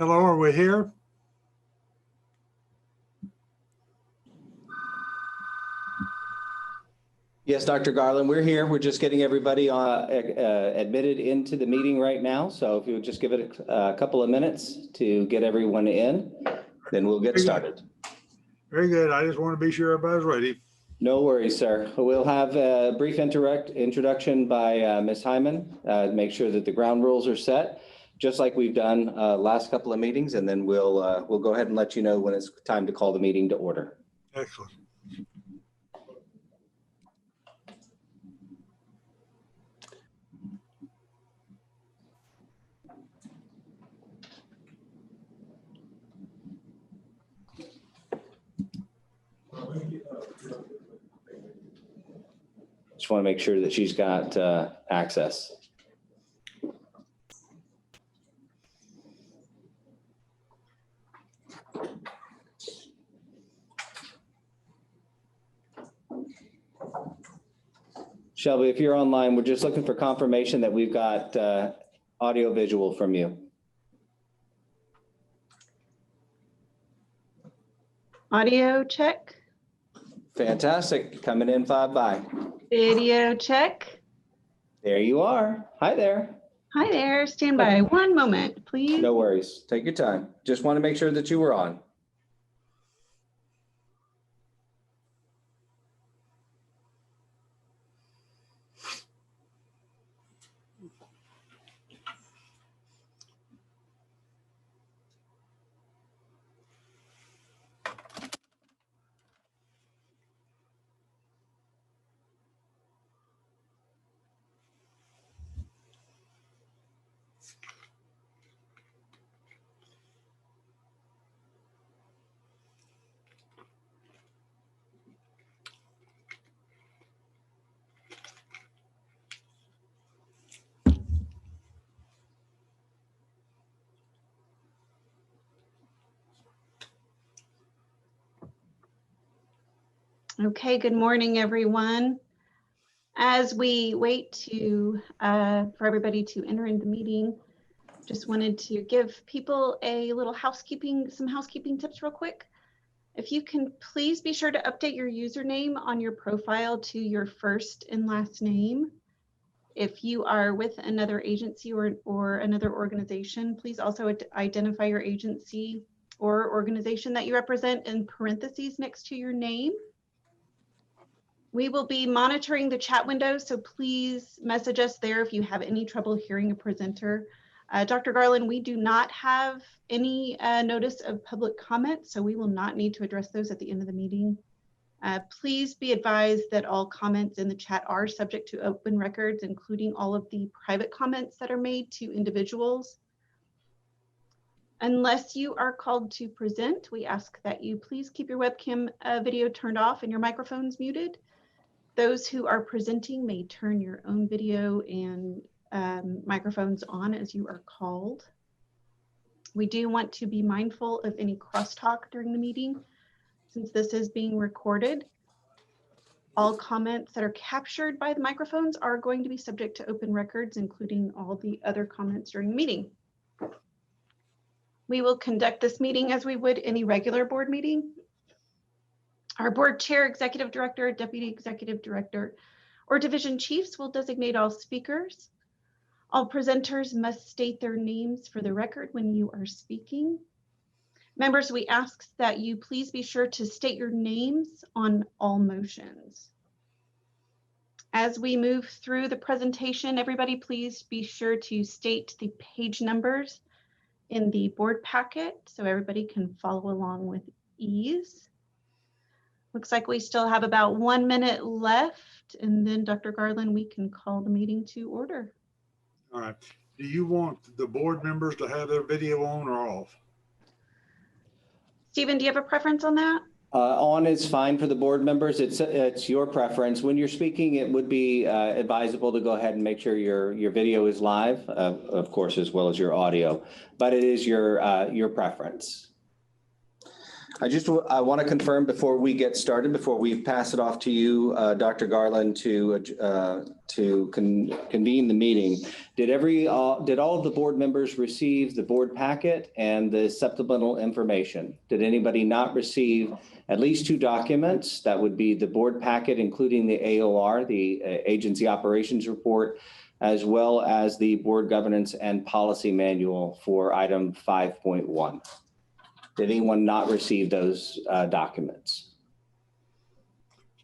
Hello, are we here? Yes, Dr. Garland, we're here. We're just getting everybody admitted into the meeting right now. So if you would just give it a couple of minutes to get everyone in, then we'll get started. Very good. I just want to be sure everybody's ready. No worries, sir. We'll have a brief introduction by Ms. Hyman, make sure that the ground rules are set, just like we've done last couple of meetings, and then we'll go ahead and let you know when it's time to call the meeting to order. Excellent. Just want to make sure that she's got access. Shelby, if you're online, we're just looking for confirmation that we've got audio visual from you. Audio check. Fantastic. Coming in 5 by. Video check. There you are. Hi there. Hi there. Stand by 1 moment, please. No worries. Take your time. Just want to make sure that you were on. Okay, good morning, everyone. As we wait for everybody to enter in the meeting, just wanted to give people a little some housekeeping tips real quick. If you can please be sure to update your username on your profile to your first and last name. If you are with another agency or another organization, please also identify your agency or organization that you represent in parentheses next to your name. We will be monitoring the chat window, so please message us there if you have any trouble hearing a presenter. Dr. Garland, we do not have any notice of public comment, so we will not need to address those at the end of the meeting. Please be advised that all comments in the chat are subject to open records, including all of the private comments that are made to individuals. Unless you are called to present, we ask that you please keep your webcam video turned off and your microphones muted. Those who are presenting may turn your own video and microphones on as you are called. We do want to be mindful of any crosstalk during the meeting, since this is being recorded. All comments that are captured by the microphones are going to be subject to open records, including all the other comments during the meeting. We will conduct this meeting as we would any regular board meeting. Our board chair, executive director, deputy executive director, or division chiefs will designate all speakers. All presenters must state their names for the record when you are speaking. Members, we ask that you please be sure to state your names on all motions. As we move through the presentation, everybody please be sure to state the page numbers in the board packet so everybody can follow along with ease. Looks like we still have about 1 minute left, and then Dr. Garland, we can call the meeting to order. All right. Do you want the board members to have their video on or off? Stephen, do you have a preference on that? On is fine for the board members. It's your preference. When you're speaking, it would be advisable to go ahead and make sure your video is live, of course, as well as your audio, but it is your preference. I want to confirm before we get started, before we pass it off to you, Dr. Garland, to convene the meeting. Did all of the board members receive the board packet and the supplemental information? Did anybody not receive at least 2 documents? That would be the board packet, including the AOR, the Agency Operations Report, as well as the Board Governance and Policy Manual for item 5.1. Did anyone not receive those documents?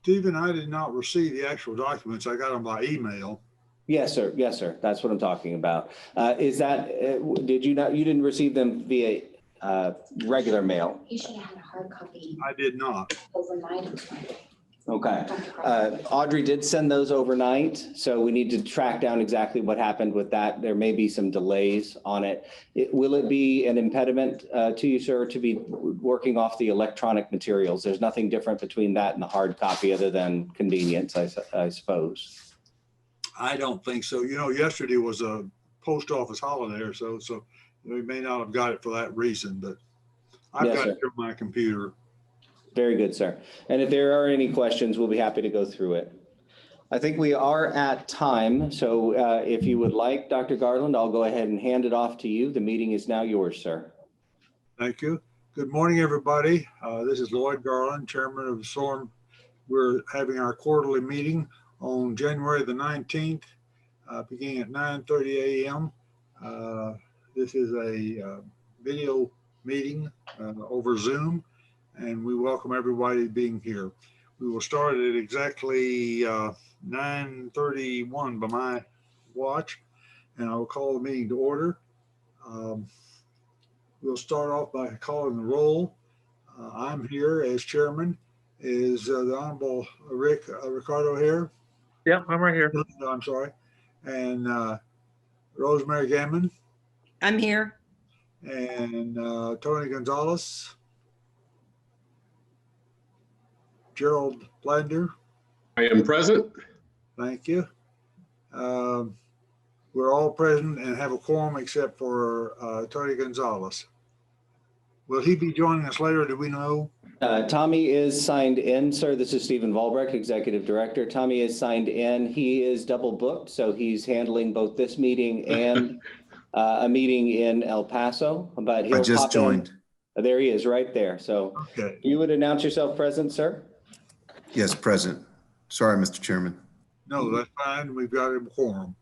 Stephen, I did not receive the actual documents. I got them by email. Yes, sir. Yes, sir. That's what I'm talking about. Is that, did you not, you didn't receive them via regular mail? You should have had a hard copy I did not. overnight. Okay. Audrey did send those overnight, so we need to track down exactly what happened with that. There may be some delays on it. Will it be an impediment to you, sir, to be working off the electronic materials? There's nothing different between that and the hard copy other than convenience, I suppose. I don't think so. You know, yesterday was a post office holiday or so we may not have got it for that reason, but I've Yes, got sir. it on my computer. Very good, sir. And if there are any questions, we'll be happy to go through it. I think we are at time. So if you would like, Dr. Garland, I'll go ahead and hand it off to you. The meeting is now yours, sir. Thank you. Good morning, everybody. This is Lloyd Garland, Chairman of the SORM. We're having our quarterly meeting on January the 19th, beginning at 9:30 a.m. This is a video meeting over Zoom, and we welcome everybody being here. We will start at exactly 9:31 by my watch, and I will call the meeting to order. We'll start off by calling the roll. I'm here as chairman. Is the Honorable Ricardo here? Yeah, I'm right here. No, I'm sorry. And Rosemary Gammon I'm here. and Tony Gonzalez, Gerald Blander. I am present. Thank you. We're all present and have a quorum except for Tony Gonzalez. Will he be joining us later? Do we know? Tommy is signed in, sir. This is Stephen Volbrecht, Executive Director. Tommy is signed in. He is double booked, so he's handling both this meeting and a meeting in El Paso, but he'll I just pop in. joined. There he is, right there. So Okay. you would announce yourself present, sir? Yes, present. Sorry, Mr. Chairman. No, that's fine. We've got a quorum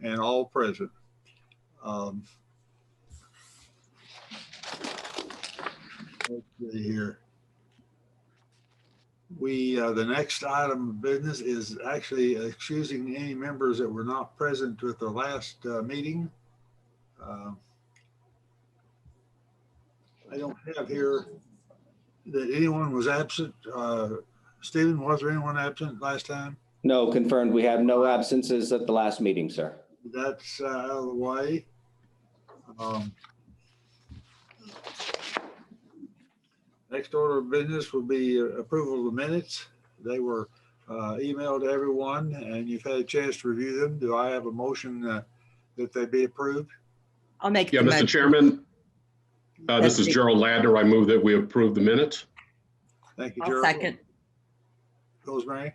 and all present. Let's see here. The next item of business is actually excusing any members that were not present with the last meeting. I don't have here that anyone was absent. Stephen, was there anyone absent last time? No, confirmed. We have no absences at the last meeting, sir. That's out of the way. Next order of business will be approval of the minutes. They were emailed to everyone and you've had a chance to review them. Do I have a motion that they be approved? I'll make. Yeah, the Mr. motion. Chairman, this is me. Gerald Ladner. I move that we approve the minutes. Thank you, I'll Gerald. second. Rosemary,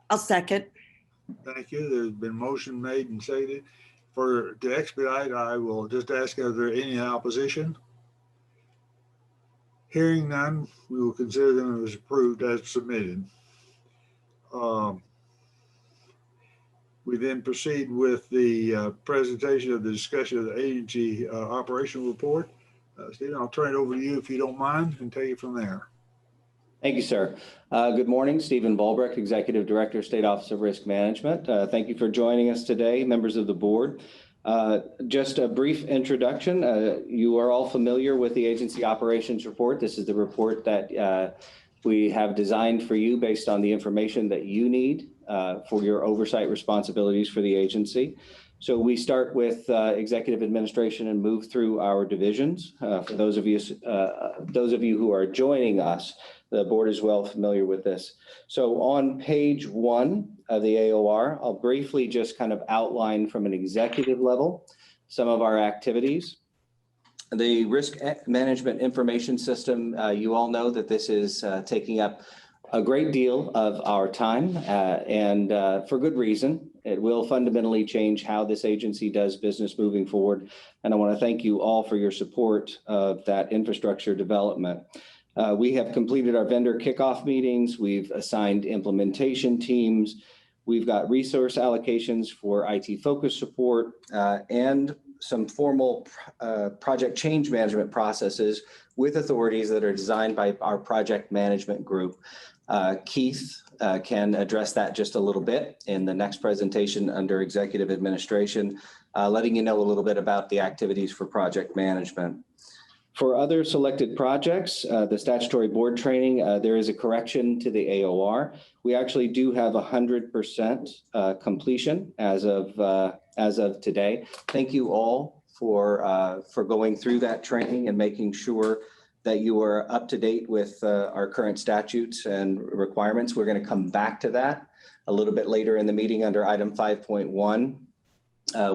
I'll second. thank you. There's been motion made and seconded. To expedite, I will just ask, is there any opposition? Hearing none, we will consider them as approved as submitted. We then proceed with the presentation of the discussion of the agency operational report. Stephen, I'll turn it over to you if you don't mind and take it from there. Thank you, sir. Good morning, Stephen Volbrecht, Executive Director, State Office of Risk Management. Thank you for joining us today, members of the board. Just a brief introduction. You are all familiar with the agency operations report. This is the report that we have designed for you based on the information that you need for your oversight responsibilities for the agency. So we start with executive administration and move through our divisions. For those of you who are joining us, the board is well familiar with this. So on page 1 of the AOR, I'll briefly just kind of outline from an executive level some of our activities. The risk management information system, you all know that this is taking up a great deal of our time and for good reason. It will fundamentally change how this agency does business moving forward. And I want to thank you all for your support of that infrastructure development. We have completed our vendor kickoff meetings. We've assigned implementation teams. We've got resource allocations for IT focus support and some formal project change management processes with authorities that are designed by our project management group. Keith can address that just a little bit in the next presentation under executive administration, letting you know a little bit about the activities for project management. For other selected projects, the statutory board training, there is a correction to the AOR. We actually do have 100% completion as of today. Thank you all for going through that training and making sure that you are up to date with our current statutes and requirements. We're going to come back to that a little bit later in the meeting under item 5.1.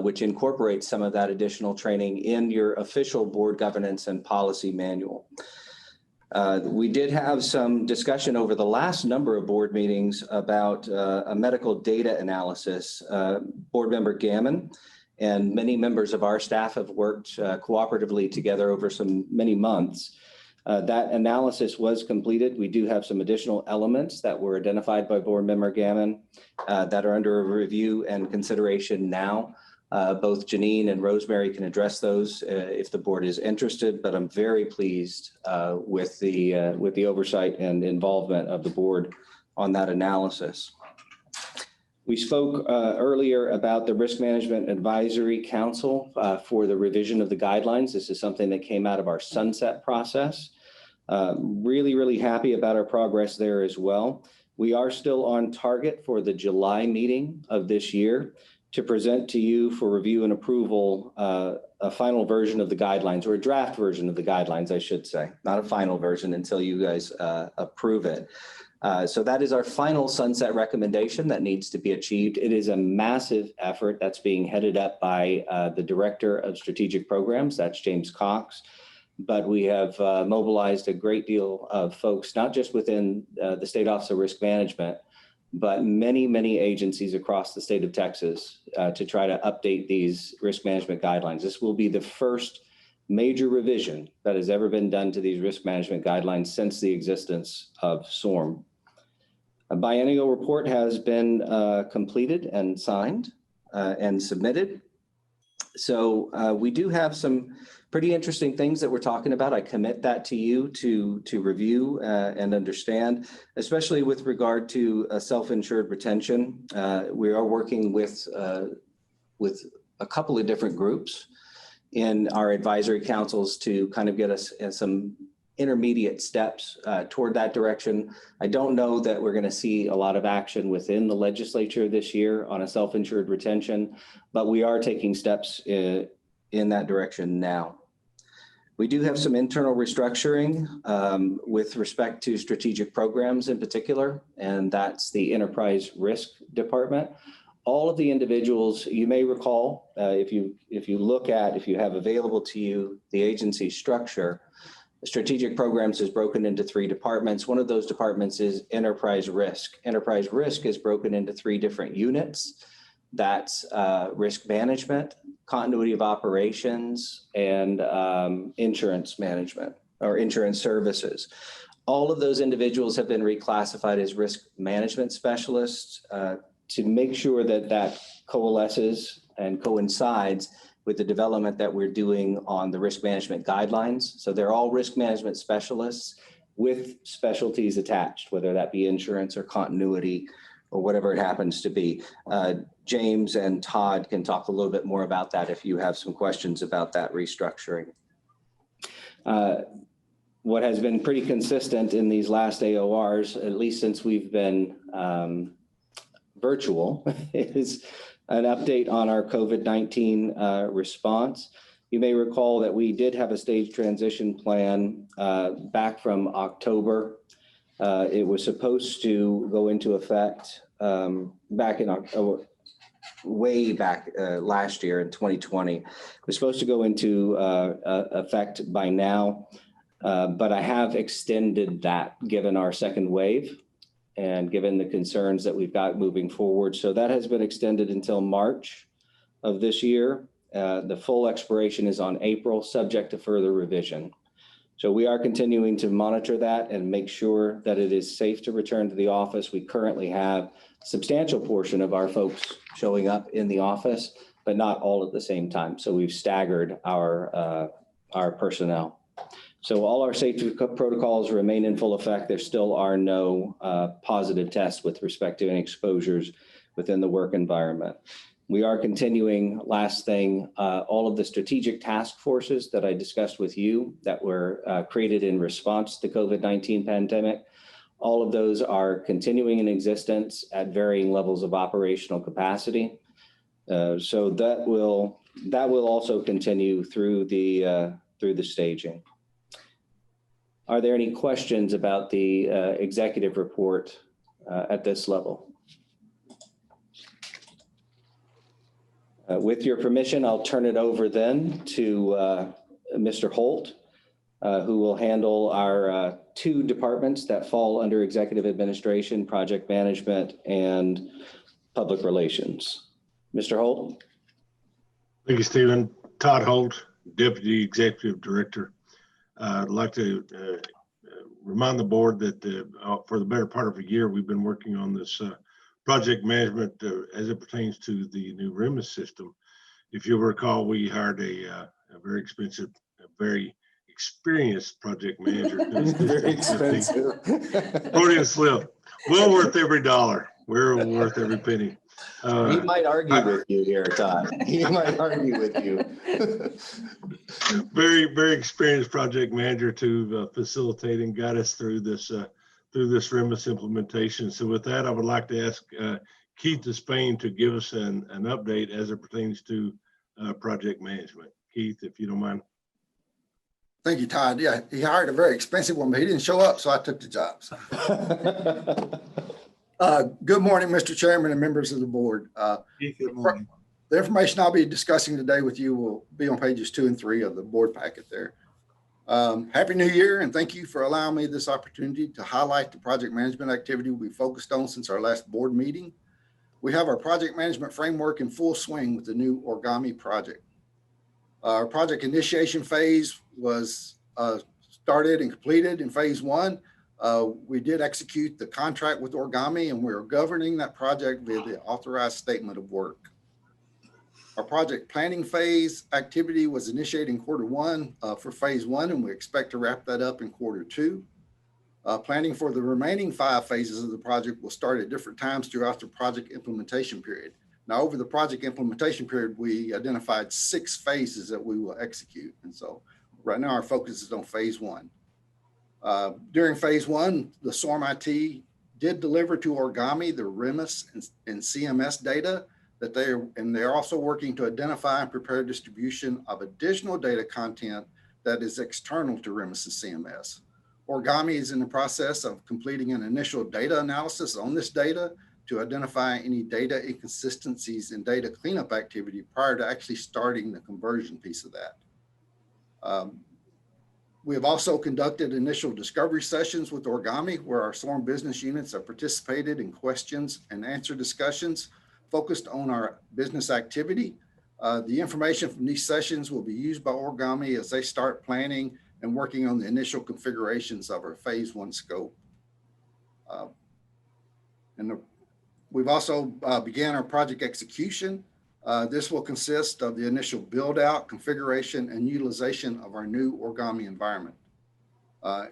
Which incorporates some of that additional training in your official board governance and policy manual. We did have some discussion over the last number of board meetings about a medical data analysis. Board member Gammon and many members of our staff have worked cooperatively together over many months. That analysis was completed. We do have some additional elements that were identified by board member Gammon that are under review and consideration now. Both Janine and Rosemary can address those if the board is interested, but I'm very pleased with the oversight and involvement of the board on that analysis. We spoke earlier about the Risk Management Advisory Council for the revision of the guidelines. This is something that came out of our sunset process. Really happy about our progress there as well. We are still on target for the July meeting of this year to present to you for review and approval a final version of the guidelines, or a draft version of the guidelines, I should say, not a final version until you guys approve it. So that is our final sunset recommendation that needs to be achieved. It is a massive effort that's being headed up by the Director of Strategic Programs, that's James Cox. But we have mobilized a great deal of folks, not just within the State Office of Risk Management, but many agencies across the state of Texas to try to update these risk management guidelines. This will be the first major revision that has ever been done to these risk management guidelines since the existence of SORM. A biennial report has been completed and signed and submitted. So we do have some pretty interesting things that we're talking about. I commit that to you to review and understand, especially with regard to self-insured retention. We are working with a couple of different groups in our advisory councils to kind of get us some intermediate steps toward that direction. I don't know that we're going to see a lot of action within the legislature this year on a self-insured retention, but we are taking steps in that direction now. We do have some internal restructuring with respect to strategic programs in particular, and that's the Enterprise Risk Department. All of the individuals, you may recall, if you have available to you the agency structure, strategic programs is broken into 3 departments. One of those departments is Enterprise Risk. Enterprise Risk is broken into 3 different units. That's risk management, continuity of operations, and insurance management or insurance services. All of those individuals have been reclassified as risk management specialists to make sure that that coalesces and coincides with the development that we're doing on the risk management guidelines. So they're all risk management specialists with specialties attached, whether that be insurance or continuity or whatever it happens to be. James and Todd can talk a little bit more about that if you have some questions about that restructuring. What has been pretty consistent in these last AORs, at least since we've been virtual, is an update on our COVID-19 response. You may recall that we did have a stage transition plan back from October. It was supposed to go into effect back in October. way back last year in 2020. It was supposed to go into effect by now, but I have extended that given our second wave and given the concerns that we've got moving forward. So that has been extended until March of this year. The full expiration is on April, subject to further revision. So we are continuing to monitor that and make sure that it is safe to return to the office. We currently have a substantial portion of our folks showing up in the office, but not all at the same time. So we've staggered our personnel. So all our safety protocols remain in full effect. There still are no positive tests with respect to any exposures within the work environment. We are continuing, last thing, all of the strategic task forces that I discussed with you that were created in response to the COVID-19 pandemic. All of those are continuing in existence at varying levels of operational capacity. So that will also continue through the staging. Are there any questions about the executive report at this level? With your permission, I'll turn it over then to Mr. Holt, who will handle our two departments that fall under executive administration, project management, and public relations. Mr. Holt. Thank you, Stephen. Todd Holt, Deputy Executive Director. I'd like to remind the board that for the better part of a year, we've been working on this project management as it pertains to the new REMIS system. If you'll recall, we hired a very expensive, very experienced project manager. Very expensive. Freudian slip. Well worth every dollar. We're worth every penny. He might argue with you here, Todd. He might argue with you. Very, very experienced project manager to facilitate and guide us through this REMIS implementation. So with that, I would like to ask Keith Despain to give us an update as it pertains to project management. Keith, if you don't mind. Thank you, Todd. Yeah, he hired a very expensive one, but he didn't show up, so I took the job. So. Good morning, Mr. Chairman and members of the board. Good morning. The information I'll be discussing today with you will be on pages 2 and 3 of the board packet there. Happy New Year, and thank you for allowing me this opportunity to highlight the project management activity we focused on since our last board meeting. We have our project management framework in full swing with the new Origami project. Our project initiation phase was started and completed in phase 1. We did execute the contract with Origami, and we're governing that project via the authorized statement of work. Our project planning phase activity was initiated in Q1 for phase 1, and we expect to wrap that up in Q2. Planning for the remaining 5 phases of the project will start at different times throughout the project implementation period. Now, over the project implementation period, we identified 6 phases that we will execute. And so right now our focus is on phase 1. During phase 1, the SORM IT did deliver to Origami the REMIS and CMS data that they're also working to identify and prepare distribution of additional data content that is external to REMIS and CMS. Origami is in the process of completing an initial data analysis on this data to identify any data inconsistencies in data cleanup activity prior to actually starting the conversion piece of that. We have also conducted initial discovery sessions with Origami, where our SORM business units have participated in questions and answer discussions focused on our business activity. The information from these sessions will be used by Origami as they start planning and working on the initial configurations of our phase 1 scope. We've also began our project execution. This will consist of the initial build out, configuration, and utilization of our new Origami environment.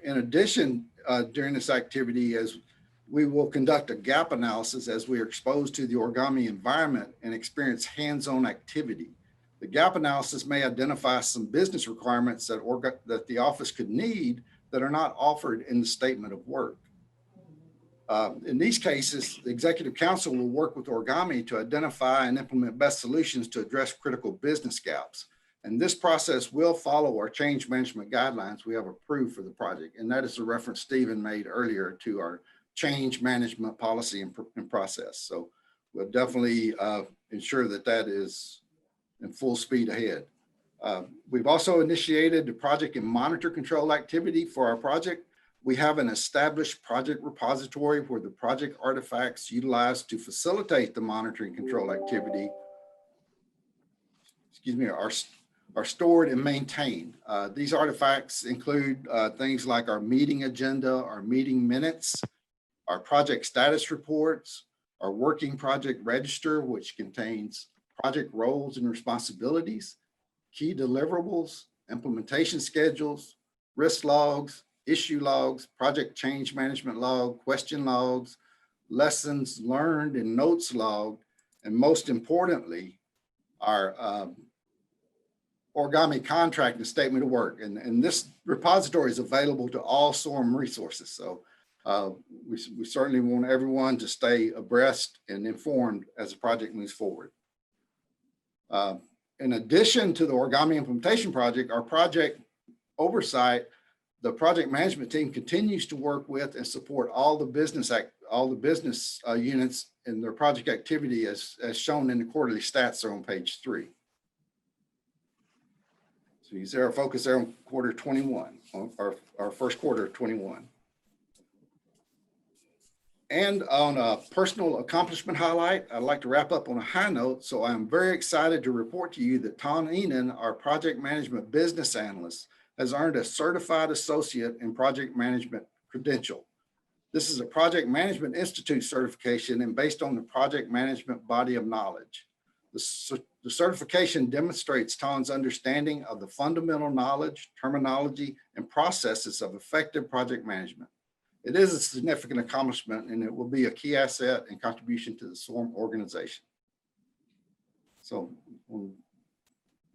In addition, during this activity, as we will conduct a gap analysis as we are exposed to the Origami environment and experience hands-on activity. The gap analysis may identify some business requirements that the office could need that are not offered in the statement of work. In these cases, the Executive Council will work with Origami to identify and implement best solutions to address critical business gaps. And this process will follow our change management guidelines we have approved for the project. And that is the reference Stephen made earlier to our change management policy and process. So we'll definitely ensure that that is in full speed ahead. We've also initiated the project and monitor control activity for our project. We have an established project repository where the project artifacts utilized to facilitate the monitoring control activity, are stored and maintained. These artifacts include things like our meeting agenda, our meeting minutes, our project status reports, our working project register, which contains project roles and responsibilities, key deliverables, implementation schedules, risk logs, issue logs, project change management log, question logs, lessons learned and notes log, and most importantly, our origami contract and statement of work. And this repository is available to all SORM resources. So we certainly want everyone to stay abreast and informed as the project moves forward. In addition to the origami implementation project, our project oversight, the project management team continues to work with and support all the business units in their project activity as shown in the quarterly stats are on page 3. So you see our focus there on quarter 21, on our first quarter of 21. And on a personal accomplishment highlight, I'd like to wrap up on a high note. So I'm very excited to report to you that Tom Enan, our project management business analyst, has earned a certified associate in project management credential. This is a Project Management Institute certification and based on the project management body of knowledge. The certification demonstrates Tom's understanding of the fundamental knowledge, terminology, and processes of effective project management. It is a significant accomplishment and it will be a key asset and contribution to the SORM organization. So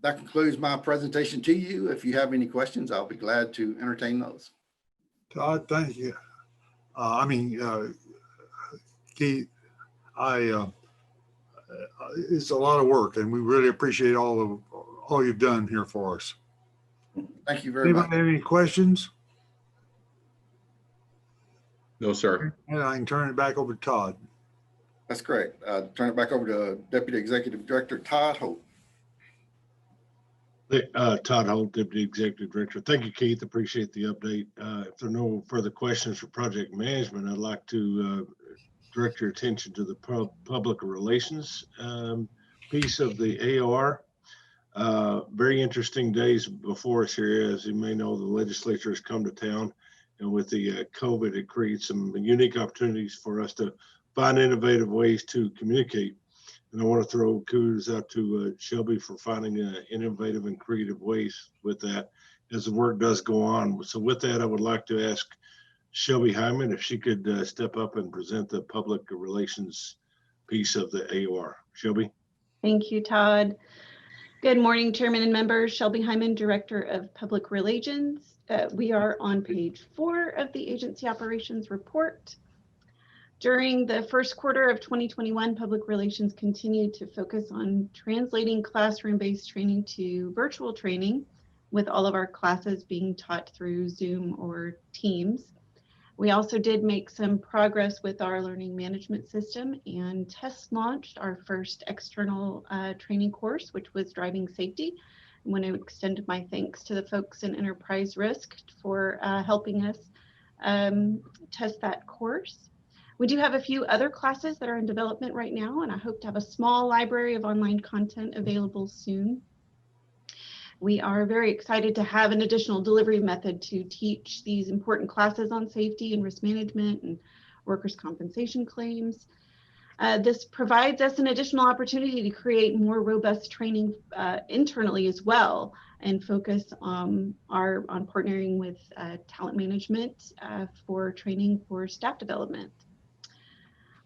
that concludes my presentation to you. If you have any questions, I'll be glad to entertain those. Todd, thank you. Keith, it's a lot of work and we really appreciate all you've done here for us. Thank you very much. Anybody have any questions? No, sir. And I can turn it back over to Todd. That's great. Turn it back over to Deputy Executive Director Todd Holt. Todd Holt, Deputy Executive Director. Thank you, Keith. Appreciate the update. If there are no further questions for project management, I'd like to direct your attention to the public relations piece of the AOR. Very interesting days before us here. As you may know, the legislature has come to town, and with the COVID, it creates some unique opportunities for us to find innovative ways to communicate. And I want to throw kudos out to Shelby for finding innovative and creative ways with that as the work does go on. So with that, I would like to ask Shelby Hyman if she could step up and present the public relations piece of the AOR. Shelby. Thank you, Todd. Good morning, Chairman and members. Shelby Hyman, Director of Public Relations. We are on page 4 of the agency operations report. During the first quarter of 2021, public relations continued to focus on translating classroom-based training to virtual training, with all of our classes being taught through Zoom or Teams. We also did make some progress with our learning management system and test launched our first external training course, which was driving safety. I want to extend my thanks to the folks in Enterprise Risk for helping us test that course. We do have a few other classes that are in development right now, and I hope to have a small library of online content available soon. We are very excited to have an additional delivery method to teach these important classes on safety and risk management and workers' compensation claims. This provides us an additional opportunity to create more robust training internally as well, and focus on partnering with talent management for training for staff development.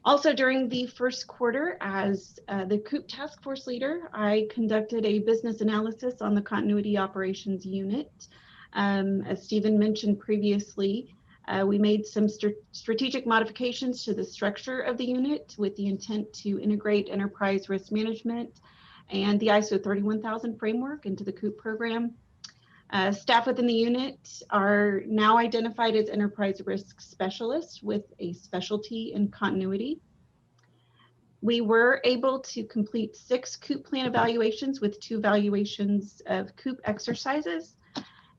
Also, during the first quarter, as the COOP Task Force leader, I conducted a business analysis on the Continuity Operations Unit. As Stephen mentioned previously, we made some strategic modifications to the structure of the unit with the intent to integrate enterprise risk management and the ISO 31000 framework into the COOP program. Staff within the unit are now identified as enterprise risk specialists with a specialty in continuity. We were able to complete 6 COOP plan evaluations with 2 evaluations of COOP exercises.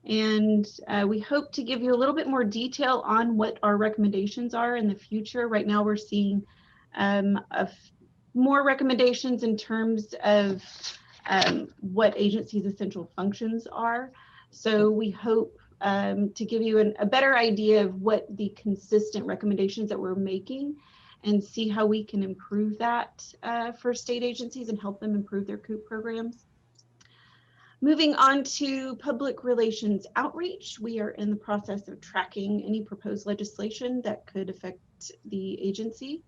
And we hope to give you a little bit more detail on what our recommendations are in the future. Right now, we're seeing more recommendations in terms of what agencies' essential functions are. So we hope to give you a better idea of what the consistent recommendations that we're making and see how we can improve that for state agencies and help them improve their COOP programs. Moving on to public relations outreach, we are in the process of tracking any proposed legislation that could affect the agency.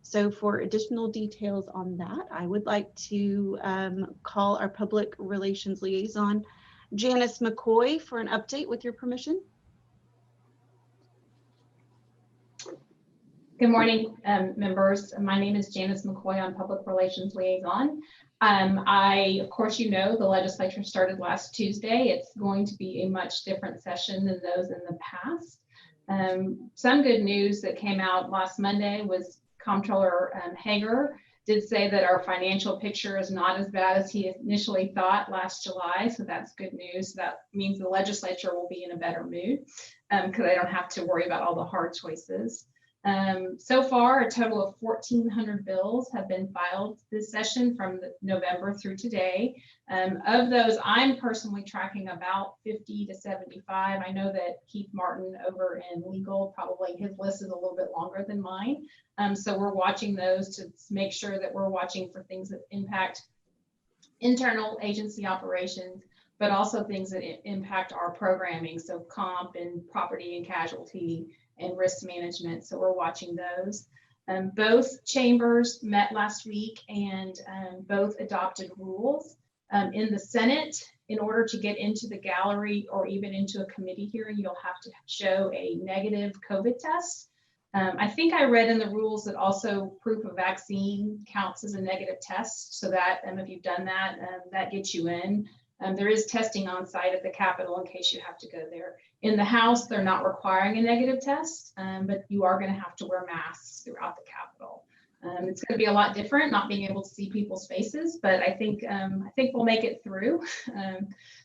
So for additional details on that, I would like to call our public relations liaison, Janice McCoy, for an update with your permission. Good morning, members. My name is Janice McCoy. I'm Public Relations Liaison. Of course, you know, the legislature started last Tuesday. It's going to be a much different session than those in the past. Some good news that came out last Monday was Comptroller Hager did say that our financial picture is not as bad as he initially thought last July. So that's good news. That means the legislature will be in a better mood because I don't have to worry about all the hard choices. So far, a total of 1,400 bills have been filed this session from November through today. Of those, I'm personally tracking about 50 to 75. I know that Keith Martin over in legal, probably his list is a little bit longer than mine. So we're watching those to make sure that we're watching for things that impact internal agency operations, but also things that impact our programming. So comp and property and casualty and risk management. So we're watching those. Both chambers met last week and both adopted rules. In the Senate, in order to get into the gallery or even into a committee hearing, you'll have to show a negative COVID test. I think I read in the rules that also proof of vaccine counts as a negative test. So that if you've done that, that gets you in. There is testing on site at the Capitol in case you have to go there. In the House, they're not requiring a negative test, but you are going to have to wear masks throughout the Capitol. It's going to be a lot different, not being able to see people's faces, but I think we'll make it through.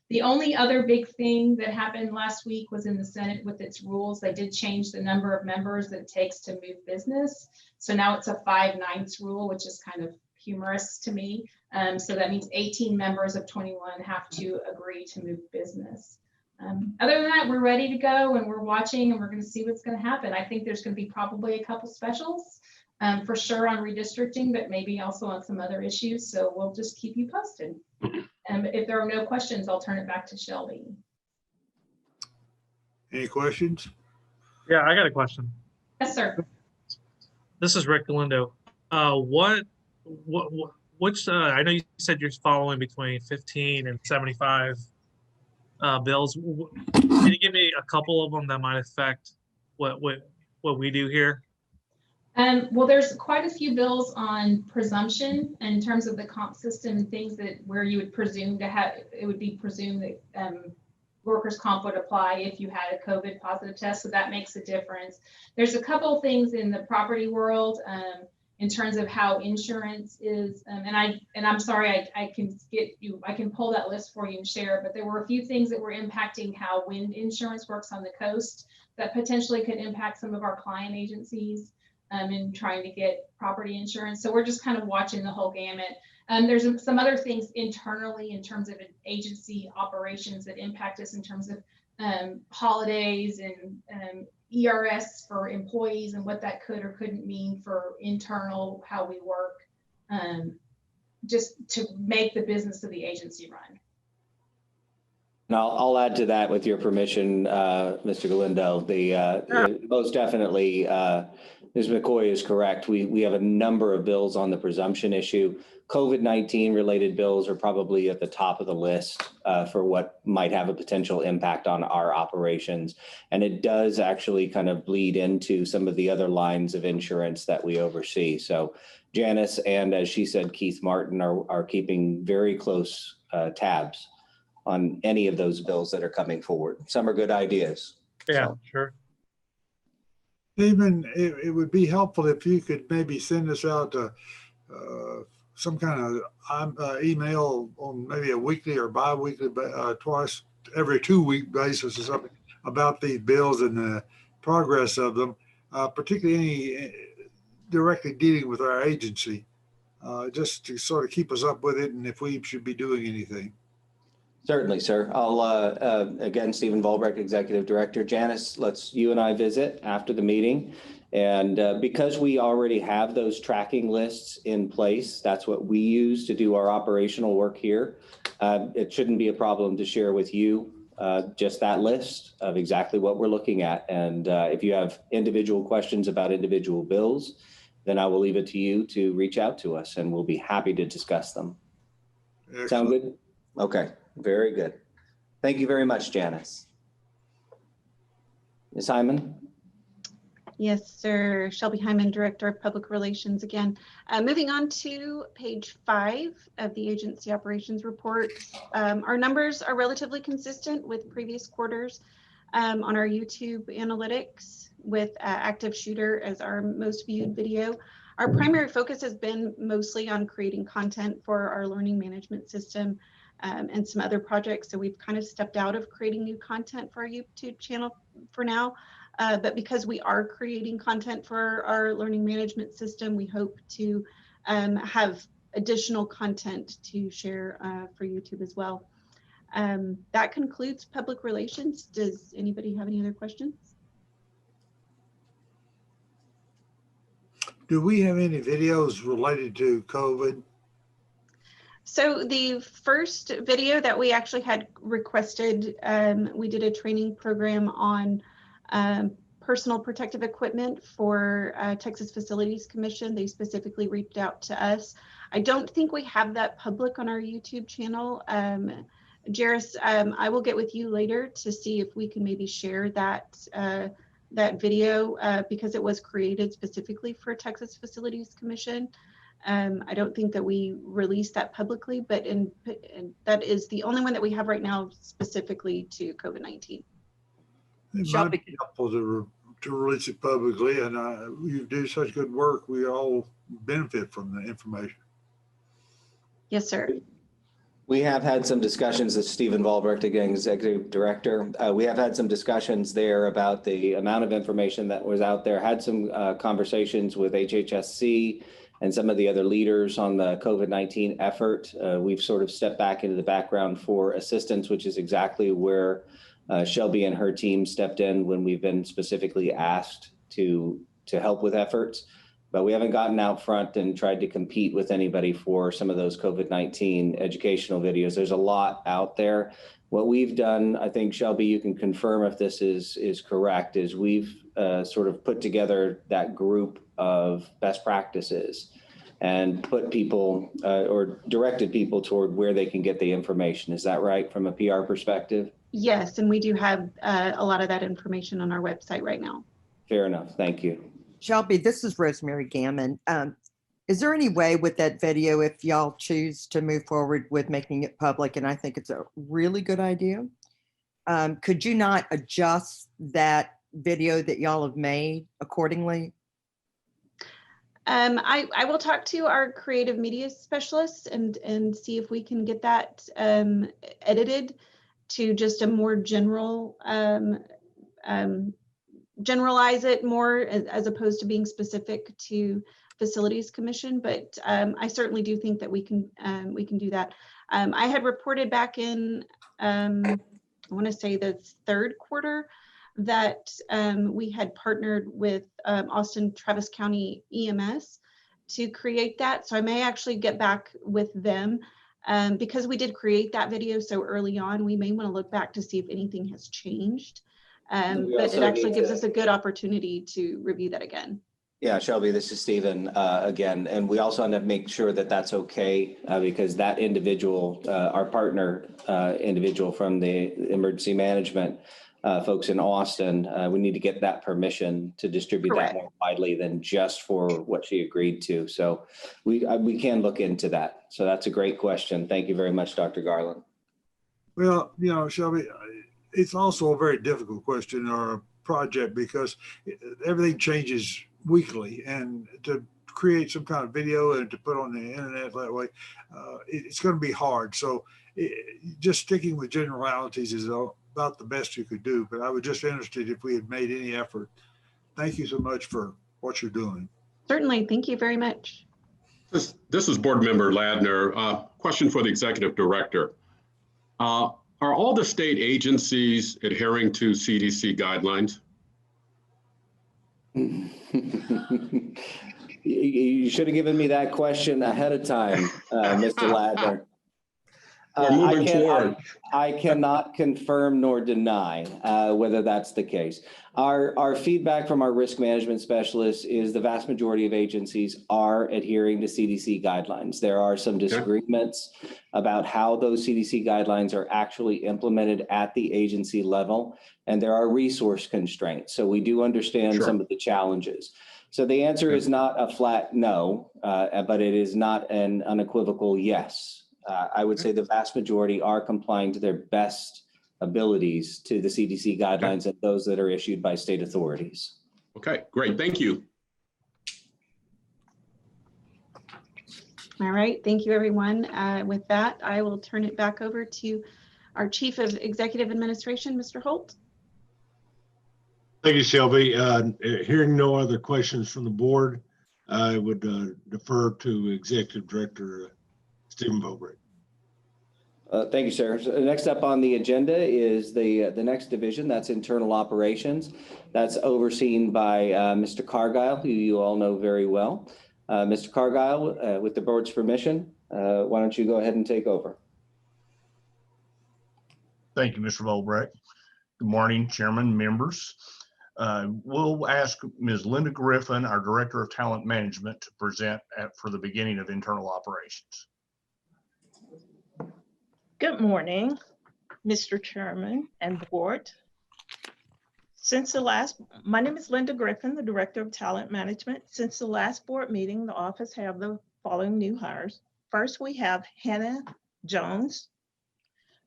The only other big thing that happened last week was in the Senate with its rules. They did change the number of members that it takes to move business. So now it's a 5/9 rule, which is kind of humorous to me. So that means 18 members of 21 have to agree to move business. Other than that, we're ready to go and we're watching and we're going to see what's going to happen. I think there's going to be probably a couple specials for sure on redistricting, but maybe also on some other issues. So we'll just keep you posted. And if there are no questions, I'll turn it back to Shelby. Any questions? Yeah, I got a question. Yes, sir. This is Rick Galindo. Which I know you said you're following between 15 and 75 bills. Can you give me a couple of them that might affect what we do here? Well, there's quite a few bills on presumption in terms of the comp system and things that where you would presume to have, it would be presumed that workers' comp would apply if you had a COVID positive test. So that makes a difference. There's a couple of things in the property world in terms of how insurance is, and I'm sorry, I can pull that list for you and share, but there were a few things that were impacting how wind insurance works on the coast that potentially could impact some of our client agencies in trying to get property insurance. So we're just kind of watching the whole gamut. There's some other things internally in terms of agency operations that impact us in terms of holidays and ERS for employees and what that could or couldn't mean for internal, how we work, just to make the business of the agency run. And I'll add to that with your permission, Mr. Galindo. Most definitely, Ms. McCoy is correct. We have a number of bills on the presumption issue. COVID-19 related bills are probably at the top of the list for what might have a potential impact on our operations. And it does actually kind of bleed into some of the other lines of insurance that we oversee. So Janice and, as she said, Keith Martin are keeping very close tabs on any of those bills that are coming forward. Some are good ideas. Yeah, so. Sure. Stephen, it would be helpful if you could maybe send us out some kind of email on maybe a weekly or bi-weekly, twice every 2-week basis or something about these bills and the progress of them, particularly any directly dealing with our agency, just to sort of keep us up with it and if we should be doing anything. Certainly, sir. I'll, again, Stephen Volbrecht, Executive Director. Janice, you and I visit after the meeting. And because we already have those tracking lists in place, that's what we use to do our operational work here. It shouldn't be a problem to share with you just that list of exactly what we're looking at. And if you have individual questions about individual bills, then I will leave it to you to reach out to us and we'll be happy to discuss them. Excellent. Sound good? Okay, very good. Thank you very much, Janice. Ms. Hyman? Yes, sir. Shelby Hyman, Director of Public Relations again. Moving on to page 5 of the agency operations report. Our numbers are relatively consistent with previous quarters on our YouTube analytics with Active Shooter as our most viewed video. Our primary focus has been mostly on creating content for our learning management system and some other projects. So we've kind of stepped out of creating new content for our YouTube channel for now. But because we are creating content for our learning management system, we hope to have additional content to share for YouTube as well. That concludes public relations. Does anybody have any other questions? Do we have any videos related to COVID? So the first video that we actually had requested, we did a training program on personal protective equipment for Texas Facilities Commission. They specifically reached out to us. I don't think we have that public on our YouTube channel. Jairus, I will get with you later to see if we can maybe share that that video because it was created specifically for Texas Facilities Commission. I don't think that we released that publicly, but that is the only one that we have right now specifically to COVID-19. It might be helpful to release it publicly, and you do such good work. We all benefit from the information. Yes, sir. We have had some discussions with Stephen Volbrecht, again, Executive Director. We have had some discussions there about the amount of information that was out there, had some conversations with HHSC and some of the other leaders on the COVID-19 effort. We've sort of stepped back into the background for assistance, which is exactly where Shelby and her team stepped in when we've been specifically asked to help with efforts. But we haven't gotten out front and tried to compete with anybody for some of those COVID-19 educational videos. There's a lot out there. What we've done, I think, Shelby, you can confirm if this is correct, is we've sort of put together that group of best practices and put people or directed people toward where they can get the information. Is that right from a PR perspective? Yes, and we do have a lot of that information on our website right now. Fair enough. Thank you. Shelby, this is Rosemary Gammon. Is there any way with that video, if y'all choose to move forward with making it public, and I think it's a really good idea, could you not adjust that video that y'all have made accordingly? I will talk to our creative media specialists and see if we can get that edited to just a more general generalize it more as opposed to being specific to Facilities Commission, but I certainly do think that we can do that. I had reported back in I want to say the third quarter that we had partnered with Austin Travis County EMS to create that, so I may actually get back with them because we did create that video so early on. We may want to look back to see if anything has changed. But it actually gives us a good opportunity to review that again. Yeah, Shelby, this is Stephen again. And we also want to make sure that that's okay because that individual, our partner individual from the emergency management folks in Austin, we need to get that permission to distribute Correct. that more widely than just for what she agreed to. So we can look into that. So that's a great question. Thank you very much, Dr. Garland. Well, you know, Shelby, it's also a very difficult question or project because everything changes weekly, and to create some kind of video and to put on the internet that way, it's going to be hard. So just sticking with generalities is about the best you could do. But I was just interested if we had made any effort. Thank you so much for what you're doing. Certainly. Thank you very much. This is Board Member Ladner. Question for the Executive Director. Are all the state agencies adhering to CDC guidelines? You should have given me that question ahead of time, Mr. Ladner. We're moving forward. I cannot confirm nor deny whether that's the case. Our feedback from our risk management specialists is the vast majority of agencies are adhering to CDC guidelines. There are some disagreements about how those CDC guidelines are actually implemented at the agency level, and there are resource constraints. So we do understand some of the challenges. So the answer is not a flat no, but it is not an unequivocal yes. I would say the vast majority are complying to their best abilities to the CDC guidelines and those that are issued by state authorities. Okay, great. Thank you. All right. Thank you, everyone. With that, I will turn it back over to our Chief of Executive Administration, Mr. Holt. Thank you, Shelby. Hearing no other questions from the board, I would defer to Executive Director Stephen Vobrecht. Thank you, sir. So next up on the agenda is the next division, that's internal operations. That's overseen by Mr. Cargile, who you all know very well. Mr. Cargile, with the board's permission, why don't you go ahead and take over? Thank you, Mr. Vobrecht. Good morning, Chairman, members. We'll ask Ms. Linda Griffin, our Director of Talent Management, to present for the beginning of internal operations. Good morning, Mr. Chairman and board. My name is Linda Griffin, the Director of Talent Management. Since the last board meeting, the office have the following new hires. First, we have Hannah Jones,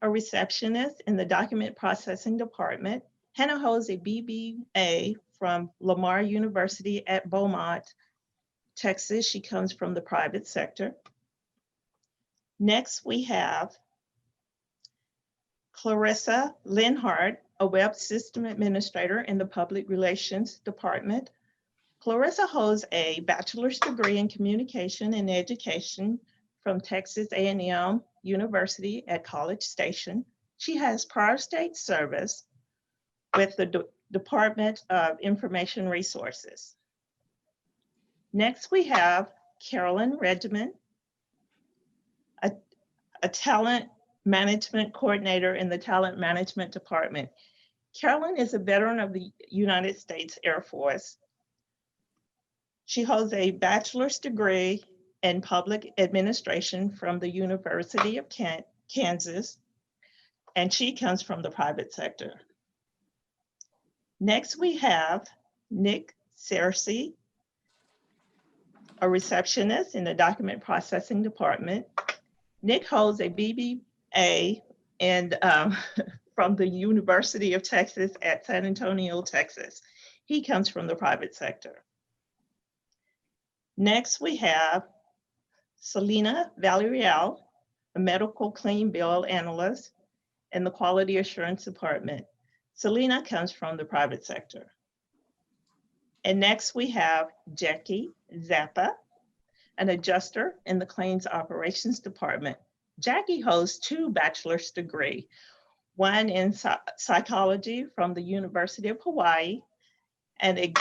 a receptionist in the document processing department. Hannah holds a BBA from Lamar University at Beaumont, Texas. She comes from the private sector. Next, we have Clarissa Linhart, a web system administrator in the public relations department. Clarissa holds a bachelor's degree in communication and education from Texas A&M University at College Station. She has prior state service with the Department of Information Resources. Next, we have Carolyn Regiment, a talent management coordinator in the talent management department. Carolyn is a veteran of the United States Air Force. She holds a bachelor's degree in public administration from the University of Kansas, and she comes from the private sector. Next, we have Nick Searcy, a receptionist in the document processing department. Nick holds a BBA from the University of Texas at San Antonio, Texas. He comes from the private sector. Next, we have Selena Valerial, a medical claim bill analyst in the quality assurance department. Selena comes from the private sector. And next we have Jackie Zappa, an adjuster in the claims operations department. Jackie holds 2 bachelor's degrees, one in psychology from the University of Hawaii and an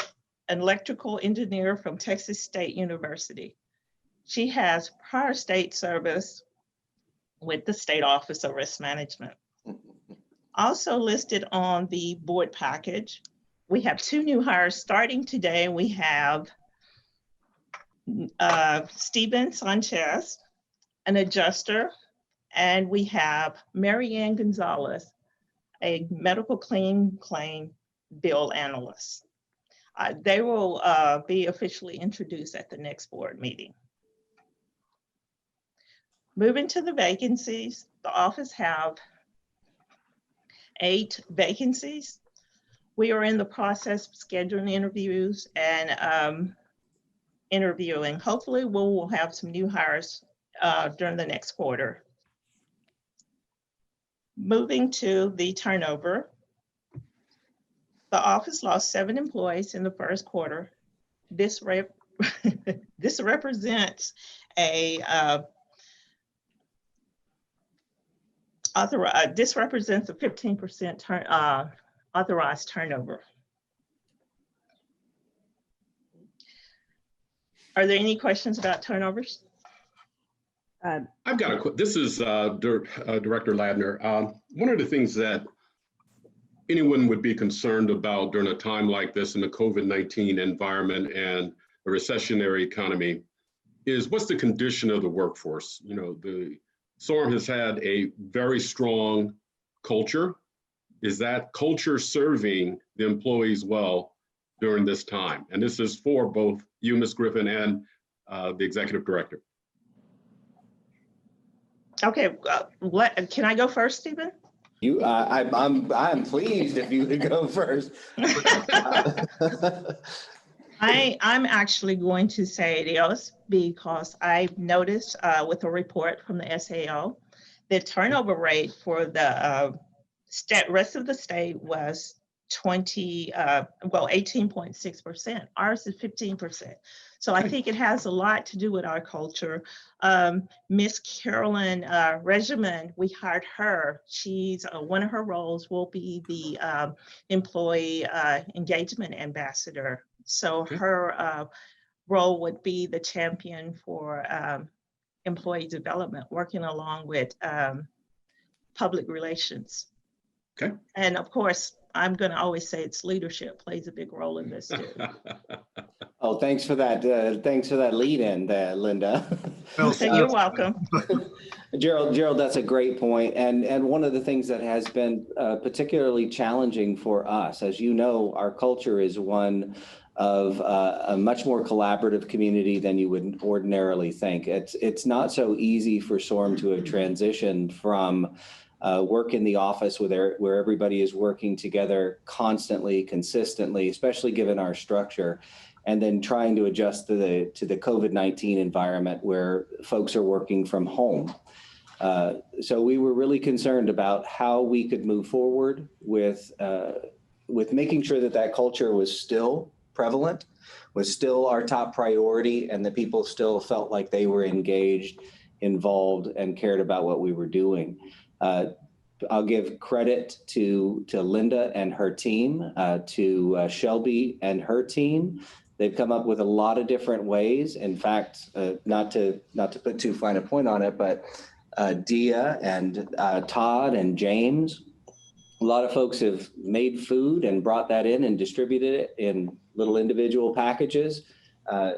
electrical engineer from Texas State University. She has prior state service with the State Office of Risk Management. Also listed on the board package, we have 2 new hires starting today. We have Steven Sanchez, an adjuster, and we have Marianne Gonzalez, a medical claim bill analyst. They will be officially introduced at the next board meeting. Moving to the vacancies, the office have 8 vacancies. We are in the process of scheduling interviews, and interviewing. Hopefully, we'll have some new hires during the next quarter. Moving to the turnover. The office lost 7 employees in the first quarter. This represents a this represents a 15% authorized turnover. Are there any questions about turnovers? I've got this is Director Ladner. One of the things that anyone would be concerned about during a time like this in the COVID-19 environment and a recessionary economy is what's the condition of the workforce? You know, the SORM has had a very strong culture. Is that culture serving the employees well during this time? And this is for both you, Ms. Griffin, and the Executive Director. Okay, can I go first, Stephen? I'm pleased if you could go first. I'm actually going to say it is because I've noticed with a report from the SAO, the turnover rate for the rest of the state was 18.6%. Ours is 15%. So I think it has a lot to do with our culture. Miss Carolyn Regimen, we hired her. She's one of her roles will be the employee engagement ambassador. So her role would be the champion for employee development, working along with public relations. Okay. And of course, I'm going to always say it's leadership plays a big role in this too. Oh, thanks for that. Thanks for that lead in there, Linda. You're welcome. Gerald, that's a great point. And one of the things that has been particularly challenging for us, as you know, our culture is one of a much more collaborative community than you would ordinarily think. It's not so easy for SORM to have transitioned from work in the office where everybody is working together constantly, consistently, especially given our structure, and then trying to adjust to the COVID-19 environment where folks are working from home. So we were really concerned about how we could move forward with making sure that culture was still prevalent, was still our top priority, and that people still felt like they were engaged, involved, and cared about what we were doing. I'll give credit to Linda and her team, to Shelby and her team. They've come up with a lot of different ways. In fact, not to put too fine a point on it, but Dia and Todd and James, a lot of folks have made food and brought that in and distributed it in little individual packages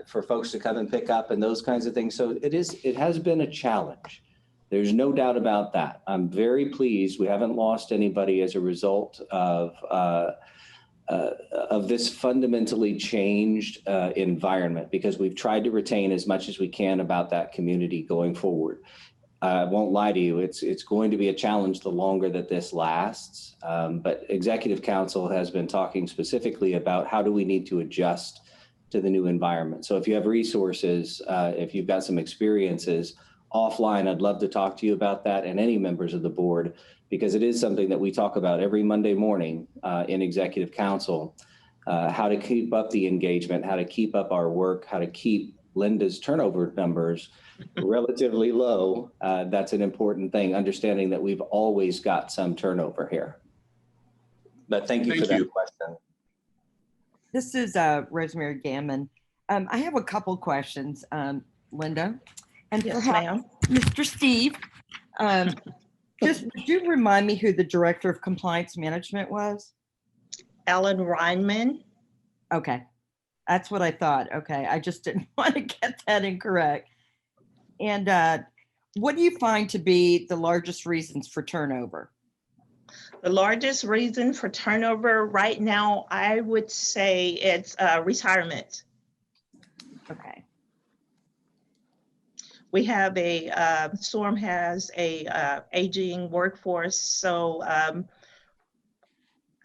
for folks to come and pick up and those kinds of things. So it has been a challenge. There's no doubt about that. I'm very pleased we haven't lost anybody as a result of this fundamentally changed environment, because we've tried to retain as much as we can about that community going forward. I won't lie to you, it's going to be a challenge the longer that this lasts, but Executive Council has been talking specifically about how do we need to adjust to the new environment. So if you have resources, if you've got some experiences offline, I'd love to talk to you about that, and any members of the board, because it is something that we talk about every Monday morning in Executive Council, how to keep up the engagement, how to keep up our work, how to keep Linda's turnover numbers relatively low. That's an important thing, understanding that we've always got some turnover here. But thank you for that question. This is Rosemary Gammon. I have a couple questions, Linda. And yes, perhaps Mr. Steve, just would you remind me who the Director of Compliance Management was? Alan Reinman. Okay, that's what I thought. Okay, I just didn't want to get that incorrect. And what do you find to be the largest reasons for turnover? The largest reason for turnover right now, I would say it's retirement. Okay. We have SORM has a aging workforce, so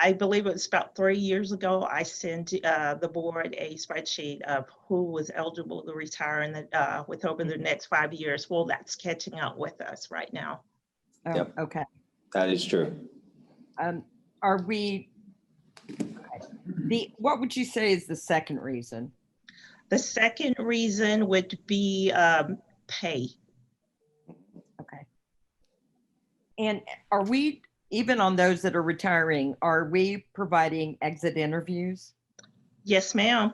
I believe it was about 3 years ago, I sent the board a spreadsheet of who was eligible to retire in the, with over the next 5 years. Well, that's catching up with us right now. Oh, Yep. okay. That is true. Are we, what would you say is the second reason? The second reason would be pay. Okay. And are we, even on those that are retiring, are we providing exit interviews? Yes, ma'am.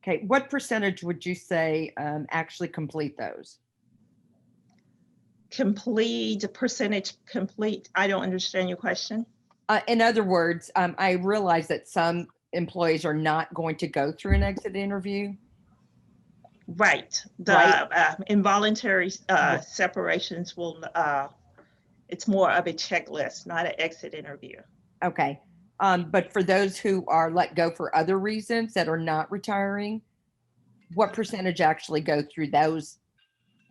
Okay, what percentage would you say actually complete those? Complete, percentage complete. I don't understand your question. In other words, I realize that some employees are not going to go through an exit interview. Right. The Right. Involuntary separations will, it's more of a checklist, not an exit interview. Okay. But for those who are let go for other reasons that are not retiring, what percentage actually go through those?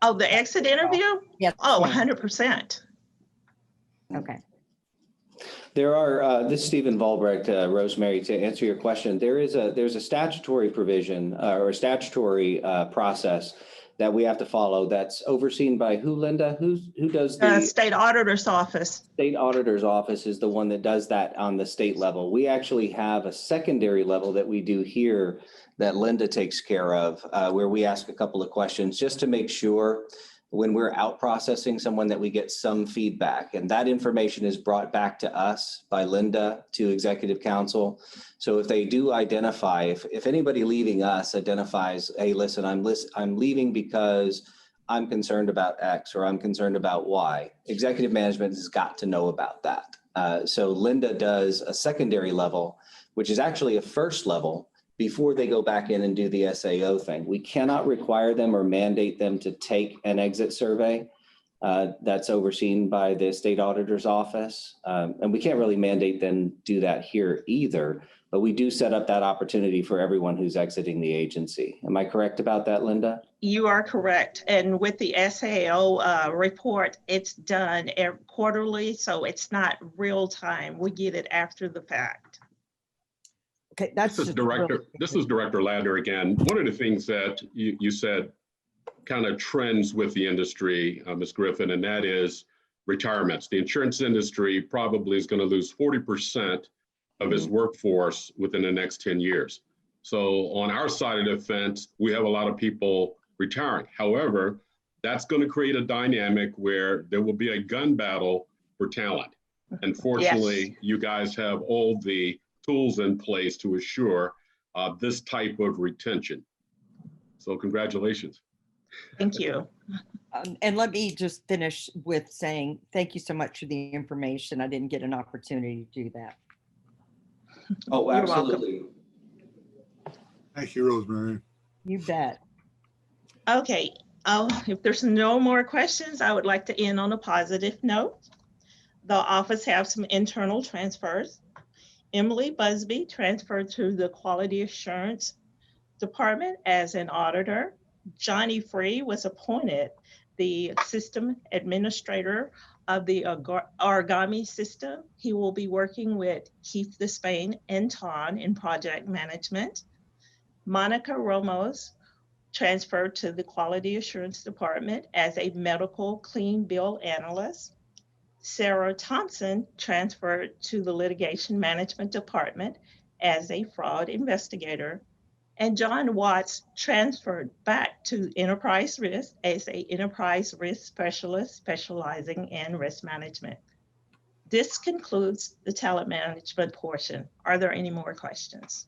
Oh, the exit interview? Yes. Oh, ma'am. 100%. Okay. There are, this is Stephen Volbrecht, Rosemary, to answer your question, there's a statutory provision or a statutory process that we have to follow that's overseen by who, Linda? Who does the State Auditor's Office. State Auditor's Office is the one that does that on the state level. We actually have a secondary level that we do here that Linda takes care of, where we ask a couple of questions just to make sure when we're out processing someone that we get some feedback, and that information is brought back to us by Linda to Executive Council. So if they do identify, if anybody leaving us identifies, hey, listen, I'm leaving because I'm concerned about X or I'm concerned about Y, Executive Management has got to know about that. So Linda does a secondary level, which is actually a first level, before they go back in and do the SAO thing. We cannot require them or mandate them to take an exit survey. That's overseen by the State Auditor's Office. And we can't really mandate them do that here either, but we do set up that opportunity for everyone who's exiting the agency. Am I correct about that, Linda? You are correct. And with the SAO report, it's done quarterly, so it's not real time. We get it after the fact. Okay, that's This is Director Ladner again. One of the things that you said kind of trends with the industry, Ms. Griffin, and that is retirements. The insurance industry probably is going to lose 40% of its workforce within the next 10 years. So on our side of the fence, we have a lot of people retiring. However, that's going to create a dynamic where there will be a gun battle for talent. And fortunately, you guys have all the tools in place to assure this type of retention. So congratulations. Thank you. And let me just finish with saying, thank you so much for the information. I didn't get an opportunity to do that. Oh, You're absolutely. Thank you, Rosemary. You bet. Okay, if there's no more questions, I would like to end on a positive note. The office has some internal transfers. Emily Busby transferred to the Quality Assurance Department as an auditor. Johnny Free was appointed the system administrator of the Origami system. He will be working with Keith Despain and Ton in project management. Monica Ramos transferred to the Quality Assurance Department as a medical clean bill analyst. Sarah Thompson transferred to the Litigation Management Department as a fraud investigator. And John Watts transferred back to Enterprise Risk as an Enterprise Risk Specialist specializing in risk management. This concludes the talent management portion. Are there any more questions?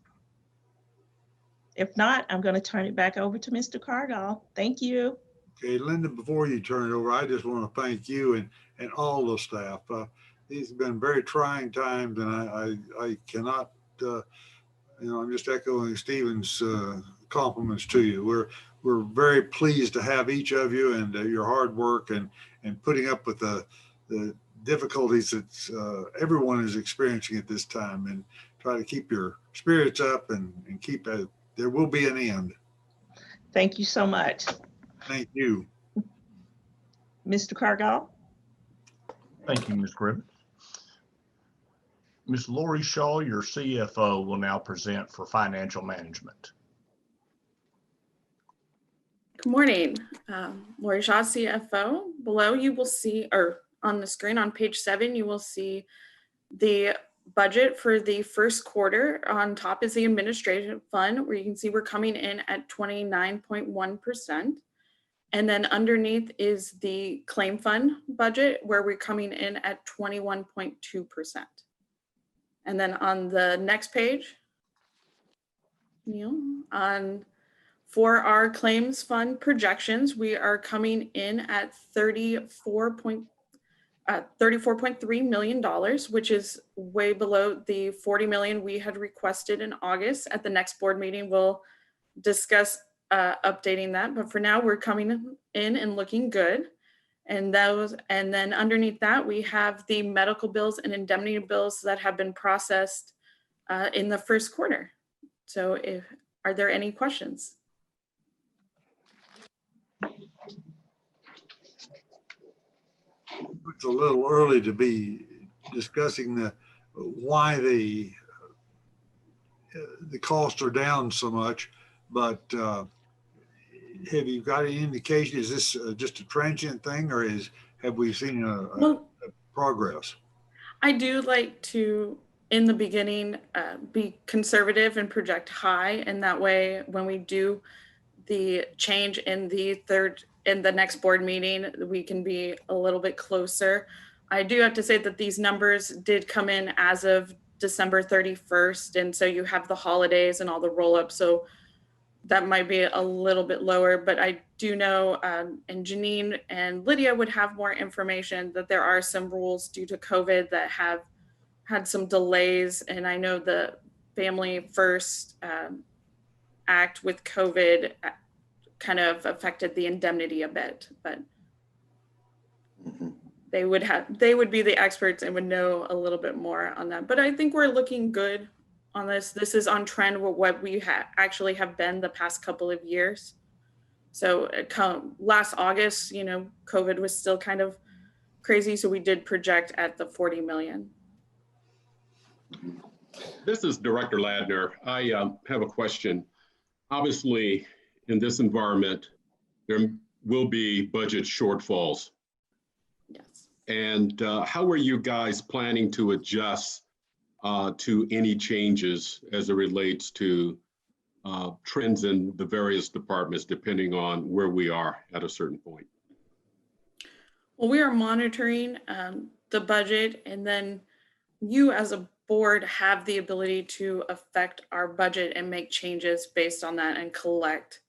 If not, I'm going to turn it back over to Mr. Cargall. Thank you. Okay, Linda, before you turn it over, I just want to thank you and all the staff. These have been very trying times, and I cannot, I'm just echoing Stephen's compliments to you. We're very pleased to have each of you and your hard work and putting up with the difficulties that everyone is experiencing at this time, and try to keep your spirits up and keep there will be an end. Thank you so much. Thank you. Mr. Cargall? Thank you, Ms. Griffin. Ms. Lori Shaw, your CFO, will now present for financial management. Good morning. Lori Shaw, CFO. Below you will see, or on the screen on page 7, you will see the budget for the first quarter. On top is the administrative fund, where you can see we're coming in at 29.1%. And then underneath is the claim fund budget, where we're coming in at 21.2%. And then on the next page, Neil, for our claims fund projections, we are coming in at $34.3 million, which is way below the $40 million we had requested in August. At the next board meeting, we'll discuss updating that. But for now, we're coming in and looking good. And then underneath that, we have the medical bills and indemnity bills that have been processed in the first quarter. So are there any questions? It's a little early to be discussing why the costs are down so much, but have you got any indication? Is this just a transient thing, or have we seen a progress? I do like to, in the beginning, be conservative and project high, and that way, when we do the change in the next board meeting, we can be a little bit closer. I do have to say that these numbers did come in as of December 31st, and so you have the holidays and all the roll-ups, so that might be a little bit lower. But I do know, and Janine and Lydia would have more information, that there are some rules due to COVID that have had some delays, and I know the Family First Act with COVID kind of affected the indemnity a bit, but they would be the experts and would know a little bit more on that. But I think we're looking good on this. This is on trend with what we actually have been the past couple of years. So last August, COVID was still kind of crazy. So we did project at the 40 million. This is Director Ladner. I have a question. Obviously, in this environment, there will be budget shortfalls. Yes. And how are you guys planning to adjust to any changes as it relates to trends in the various departments, depending on where we are at a certain point? Well, we are monitoring the budget, and then you as a board have the ability to affect our budget and make changes based on that and collect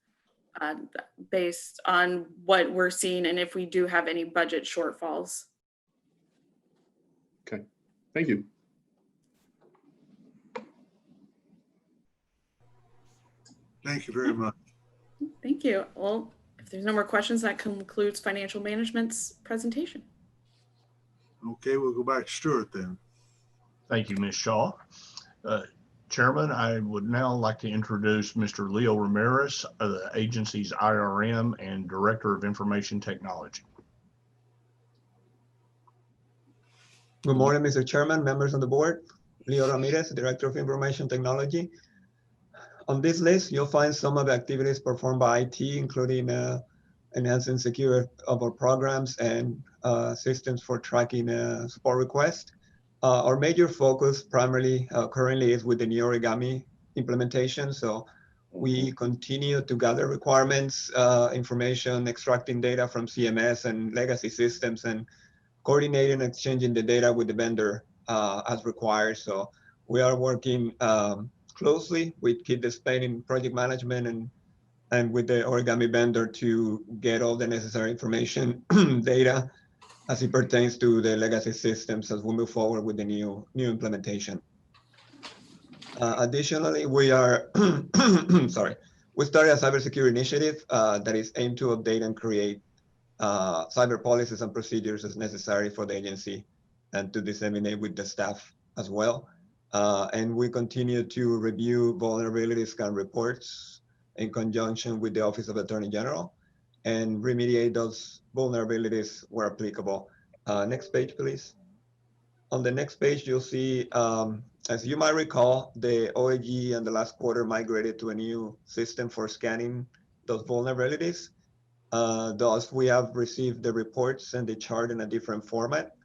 based on what we're seeing and if we do have any budget shortfalls. Okay, thank you. Thank you very much. Thank you. Well, if there's no more questions, that concludes financial management's presentation. Okay, we'll go back to Stuart then. Thank you, Ms. Shaw. Chairman, I would now like to introduce Mr. Leo Ramirez, the agency's IRM and Director of Information Technology. Good morning, Mr. Chairman, members of the board. Leo Ramirez, Director of Information Technology. On this list, you'll find some of the activities performed by IT, including enhancing security of our programs and systems for tracking support requests. Our major focus primarily currently is with the new Origami implementation. So we continue to gather requirements, information, extracting data from CMS and legacy systems, and coordinating and exchanging the data with the vendor as required. So we are working closely with Keep the Spain in project management and with the Origami vendor to get all the necessary information, data, as it pertains to the legacy systems as we move forward with the new implementation. Additionally, we are, we started a cybersecurity initiative that is aimed to update and create cyber policies and procedures as necessary for the agency and to disseminate with the staff as well. And we continue to review vulnerability scan reports in conjunction with the Office of Attorney General and remediate those vulnerabilities where applicable. Next page, please. On the next page, you'll see, as you might recall, the OAG and the last quarter migrated to a new system for scanning those vulnerabilities. Thus, we have received the reports and the chart in a different format.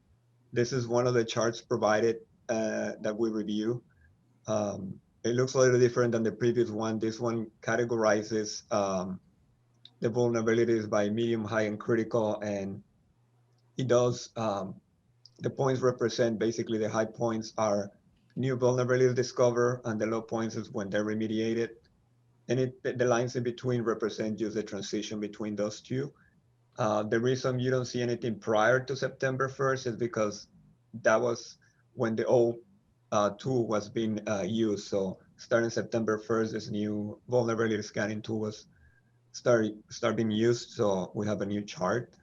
This is one of the charts provided that we review. It looks a little different than the previous one. This one categorizes the vulnerabilities by medium, high, and critical, and it does, the points represent basically the high points are new vulnerabilities discovered, and the low points is when they're remediated. And the lines in between represent just the transition between those two. The reason you don't see anything prior to September 1st is because that was when the old tool was being used. So starting September 1st, this new vulnerability scanning tool was start being used. So we have a new chart.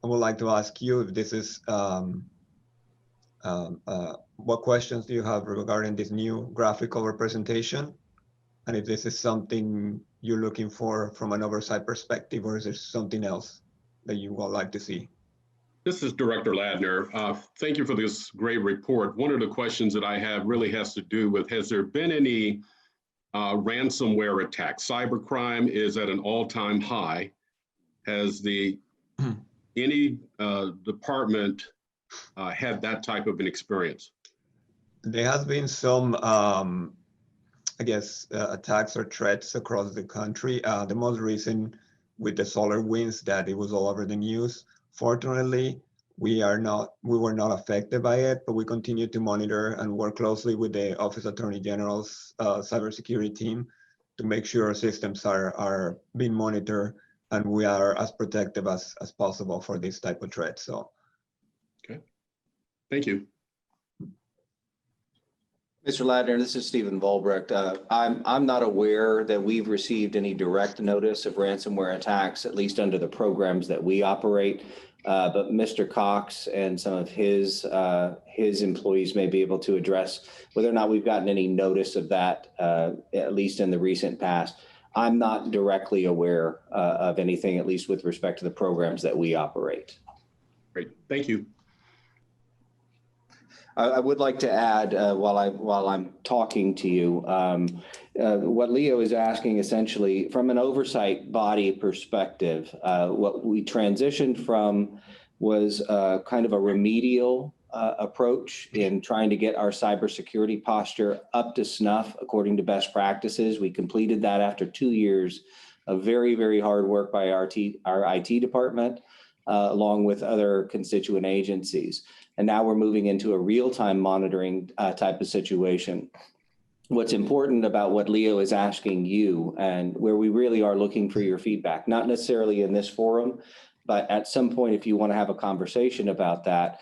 I would like to ask you if this is, what questions do you have regarding this new graphical representation? And if this is something you're looking for from an oversight perspective, or is there something else that you would like to see? This is Director Ladner. Thank you for this great report. One of the questions that I have really has to do with, has there been any ransomware attacks? Cybercrime is at an all-time high. Has any department had that type of an experience? There has been some, I guess, attacks or threats across the country. The most recent with the solar winds that it was all over the news. Fortunately, we were not affected by it, but we continue to monitor and work closely with the Office Attorney General's cybersecurity team to make sure our systems are being monitored and we are as protective as possible for this type of threat. So, okay, thank you. Mr. Ladner, this is Stephen Volbrecht. I'm not aware that we've received any direct notice of ransomware attacks, at least under the programs that we operate. But Mr. Cox and some of his employees may be able to address whether or not we've gotten any notice of that, at least in the recent past. I'm not directly aware of anything, at least with respect to the programs that we operate. Great, thank you. I would like to add, while I'm talking to you, what Leo is asking essentially from an oversight body perspective, what we transitioned from was kind of a remedial approach in trying to get our cybersecurity posture up to snuff according to best practices. We completed that after 2 years of very, very hard work by our IT department, along with other constituent agencies. And now we're moving into a real-time monitoring type of situation. What's important about what Leo is asking you, and where we really are looking for your feedback, not necessarily in this forum, but at some point, if you want to have a conversation about that,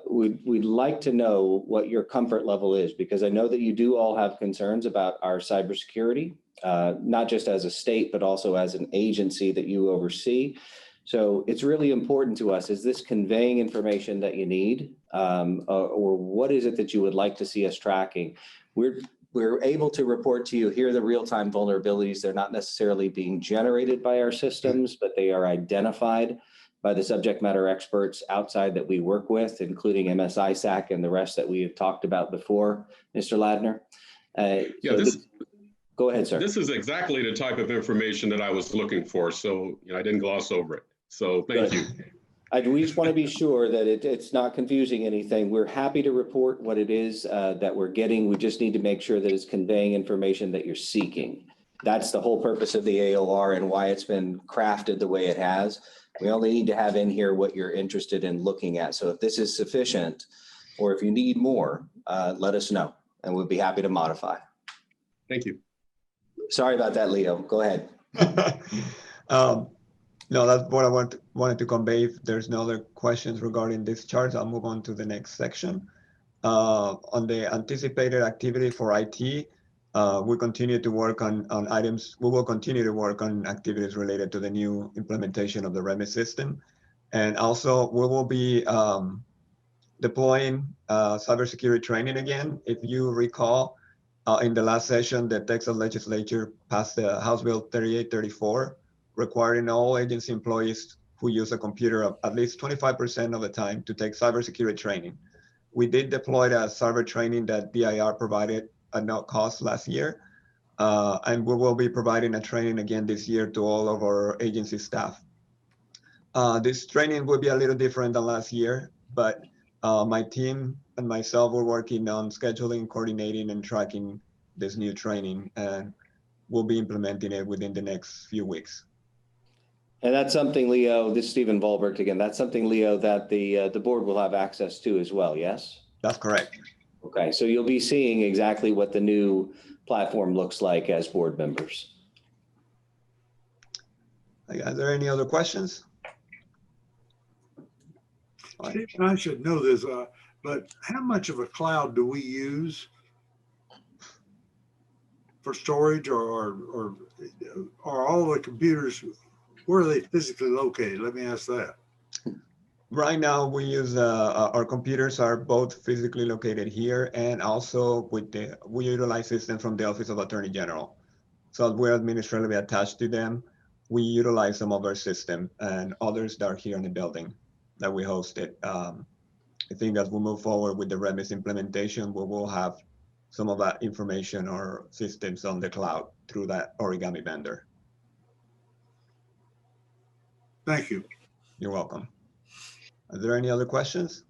we'd like to know what your comfort level is, because I know that you do all have concerns about our cybersecurity, not just as a state, but also as an agency that you oversee. So it's really important to us. Is this conveying information that you need, or what is it that you would like to see us tracking? We're able to report to you, here are the real-time vulnerabilities. They're not necessarily being generated by our systems, but they are identified by the subject matter experts outside that we work with, including MSISAC and the rest that we have talked about before, Mr. Ladner. Go ahead, sir. This is exactly the type of information that I was looking for, so I didn't gloss over it. So thank you. We just want to be sure that it's not confusing anything. We're happy to report what it is that we're getting. We just need to make sure that it's conveying information that you're seeking. That's the whole purpose of the AOR and why it's been crafted the way it has. We only need to have in here what you're interested in looking at. So if this is sufficient, or if you need more, let us know, and we'll be happy to modify. Thank you. Sorry about that, Leo. Go ahead. No, that's what I wanted to convey. If there's no other questions regarding this chart, I'll move on to the next section. On the anticipated activity for IT, we continue to work on items. We will continue to work on activities related to the new implementation of the REMIT system. And also we will be deploying cybersecurity training again. If you recall, in the last session, the Texas legislature passed the House Bill 3834, requiring all agency employees who use a computer at least 25% of the time to take cybersecurity training. We did deploy a cyber training that DIR provided at no cost last year. And we will be providing a training again this year to all of our agency staff. This training will be a little different than last year, but my team and myself were working on scheduling, coordinating, and tracking this new training, and we'll be implementing it within the next few weeks. And that's something, Leo, this is Stephen Volbert again, that's something, Leo, that the board will have access to as well, yes? That's correct. Okay, so you'll be seeing exactly what the new platform looks like as board members. Are there any other questions? Stephen, I should know this, but how much of a cloud do we use for storage, or are all the computers, where are they physically located? Let me ask that. Right now, we use our computers are both physically located here, and also we utilize systems from the Office of Attorney General. So we're administratively attached to them. We utilize some of their system and others that are here in the building that we hosted. I think as we move forward with the REMIS implementation, we will have some of that information or systems on the cloud through that Origami vendor. Thank you. You're welcome. Are there any other questions?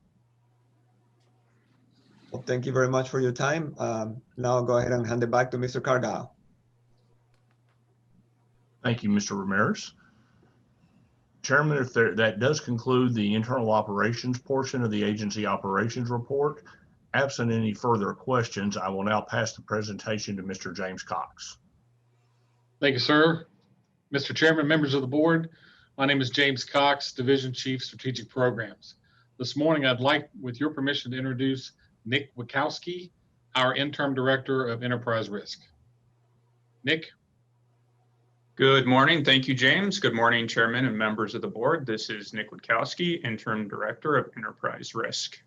Well, thank you very much for your time. Now I'll go ahead and hand it back to Mr. Cargile. Thank you, Mr. Ramirez. Chairman, if that does conclude the internal operations portion of the agency operations report. Absent any further questions, I will now pass the presentation to Mr. James Cox. Thank you, sir. Mr. Chairman, members of the board, my name is James Cox, Division Chief Strategic Programs. This morning, I'd like, with your permission, to introduce Nick Witkowski, our Interim Director of Enterprise Risk. Nick. Good morning. Thank you, James. Good morning, Chairman and members of the board. This is Nick Witkowski, Interim Director of Enterprise Risk.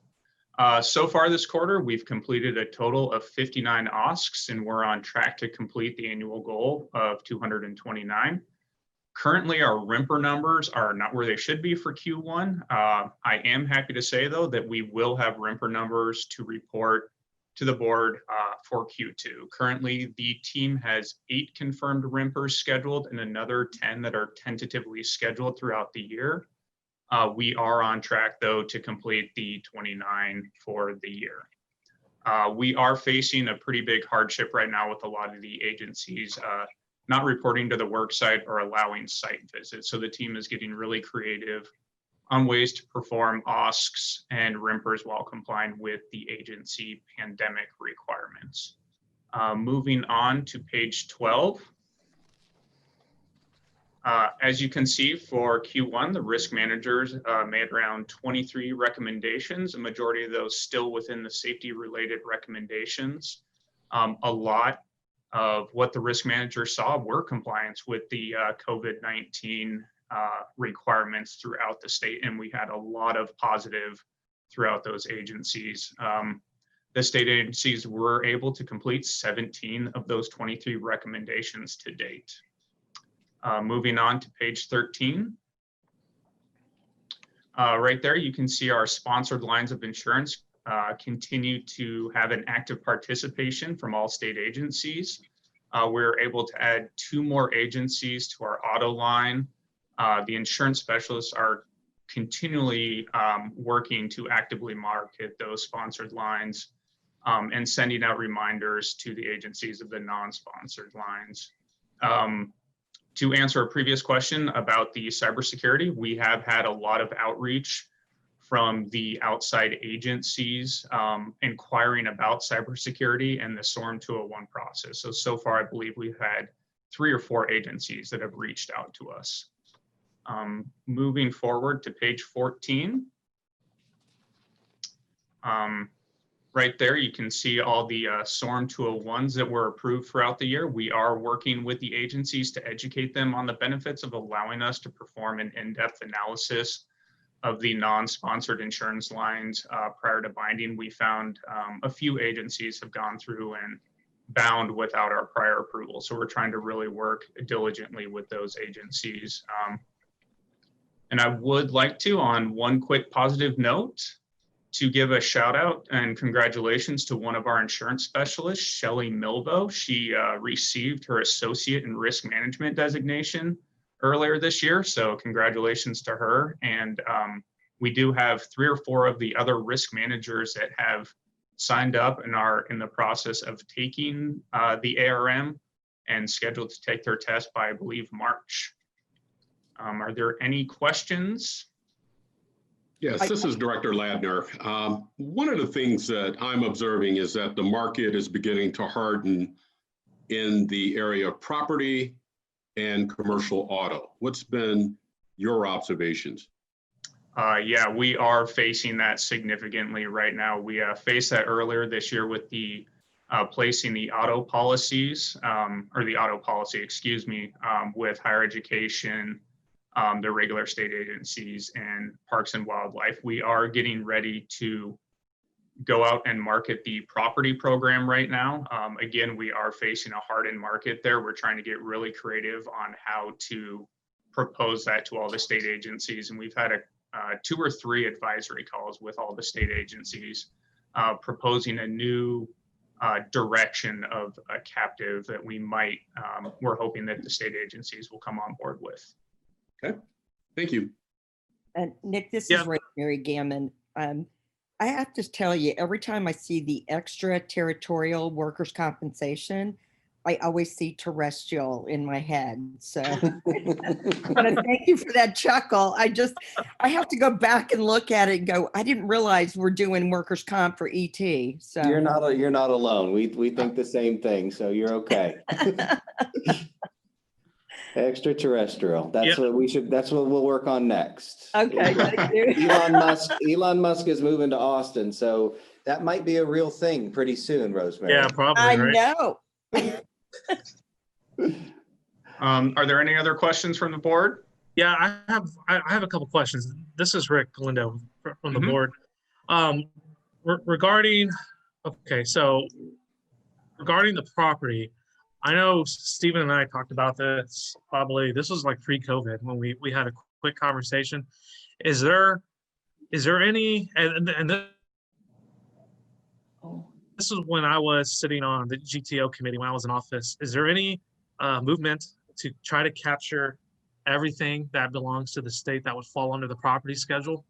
So far this quarter, we've completed a total of 59 OSCs, and we're on track to complete the annual goal of 229. Currently, our RIMPER numbers are not where they should be for Q1. I am happy to say, though, that we will have RIMPER numbers to report to the board for Q2. Currently, the team has 8 confirmed RIMPERs scheduled and another 10 that are tentatively scheduled throughout the year. We are on track, though, to complete the 29 for the year. We are facing a pretty big hardship right now with a lot of the agencies not reporting to the work site or allowing site visits. So the team is getting really creative on ways to perform OSCs and RIMPERs while complying with the agency pandemic requirements. Moving on to page 12. As you can see, for Q1, the risk managers made around 23 recommendations, a majority of those still within the safety-related recommendations. A lot of what the risk manager saw were compliance with the COVID-19 requirements throughout the state, and we had a lot of positive throughout those agencies. The state agencies were able to complete 17 of those 23 recommendations to date. Moving on to page 13. Right there, you can see our sponsored lines of insurance continue to have an active participation from all state agencies. We're able to add 2 more agencies to our auto line. The insurance specialists are continually working to actively market those sponsored lines and sending out reminders to the agencies of the non-sponsored lines. To answer a previous question about the cybersecurity, we have had a lot of outreach from the outside agencies inquiring about cybersecurity and the SORM 201 process. So far, I believe we've had 3 or 4 agencies that have reached out to us. Moving forward to page 14. Right there, you can see all the SORM 201s that were approved throughout the year. We are working with the agencies to educate them on the benefits of allowing us to perform an in-depth analysis of the non-sponsored insurance lines prior to binding. We found a few agencies have gone through and bound without our prior approval. So we're trying to really work diligently with those agencies. And I would like to, on one quick positive note, to give a shout out and congratulations to one of our insurance specialists, Shelly Milbo. She received her associate in risk management designation earlier this year. So congratulations to her. And we do have 3 or 4 of the other risk managers that have signed up and are in the process of taking the ARM and scheduled to take their test by, I believe, March. Are there any questions? Yes, this is Director Ladner. One of the things that I'm observing is that the market is beginning to harden in the area of property and commercial auto. What's been your observations? Yeah, we are facing that significantly right now. We faced that earlier this year with the placing the auto policies, or the auto policy, excuse me, with higher education, the regular state agencies, and Parks and Wildlife. We are getting ready to go out and market the property program right now. Again, we are facing a hardened market there. We're trying to get really creative on how to propose that to all the state agencies. And we've had 2 or 3 advisory calls with all the state agencies proposing a new direction of a captive that we might, we're hoping that the state agencies will come on board with. Okay, thank you. And Nick, this is Rosemary Gammon. I have to tell you, every time I see the extraterritorial workers' compensation, I always see terrestrial in my head. So but thank you for that chuckle. I have to go back and look at it and go, I didn't realize we're doing workers' comp for ET. So You're not alone. We think the same thing, so you're okay. Extraterrestrial. That's what we'll work on next. Okay, thank you. Elon Musk is moving to Austin, so that might be a real thing pretty soon, Rosemary. Yeah, probably. I right? know. Are there any other questions from the board? Yeah, I have a couple questions. This is Rick Galindo from the board. Regarding the property, I know Stephen and I talked about this this was like pre-COVID when we had a quick conversation. Is there any, and this is when I was sitting on the GTO committee when I was in office, is there any movement to try to capture everything that belongs to the state that would fall under the property schedule?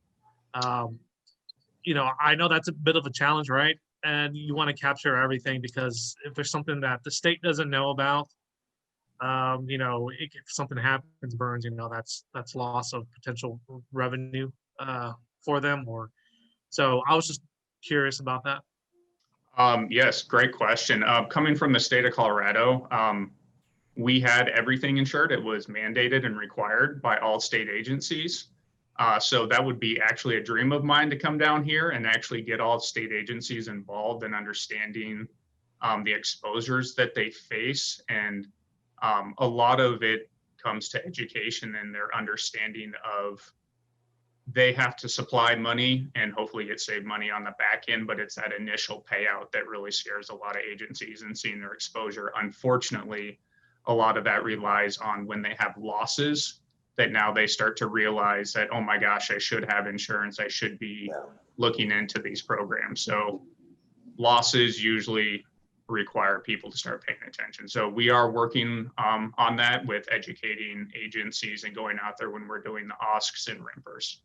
You know, I know that's a bit of a challenge, right? And you want to capture everything because if there's something that the state doesn't know about, you know, if something happens, burns, you know, that's loss of potential revenue for them. So I was just curious about that. Yes, great question. Coming from the state of Colorado, we had everything insured. It was mandated and required by all state agencies. So that would be actually a dream of mine to come down here and actually get all state agencies involved in understanding the exposures that they face. And a lot of it comes to education and their understanding of they have to supply money and hopefully get saved money on the back end, but it's that initial payout that really scares a lot of agencies and seeing their exposure. Unfortunately, a lot of that relies on when they have losses that now they start to realize that, oh my gosh, I should have insurance. I should be looking into these programs. So losses usually require people to start paying attention. So we are working on that with educating agencies and going out there when we're doing the OSCs and RIMPers.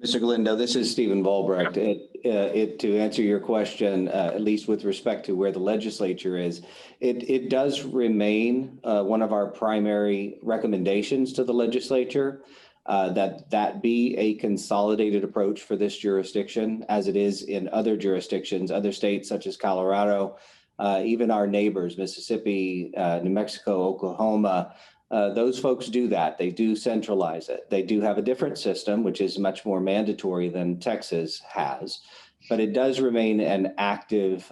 Mr. Galindo, this is Stephen Volbrecht. To answer your question, at least with respect to where the legislature is, it does remain one of our primary recommendations to the legislature that be a consolidated approach for this jurisdiction, as it is in other jurisdictions, other states such as Colorado, even our neighbors, Mississippi, New Mexico, Oklahoma. Those folks do that. They do centralize it. They do have a different system, which is much more mandatory than Texas has, but it does remain an active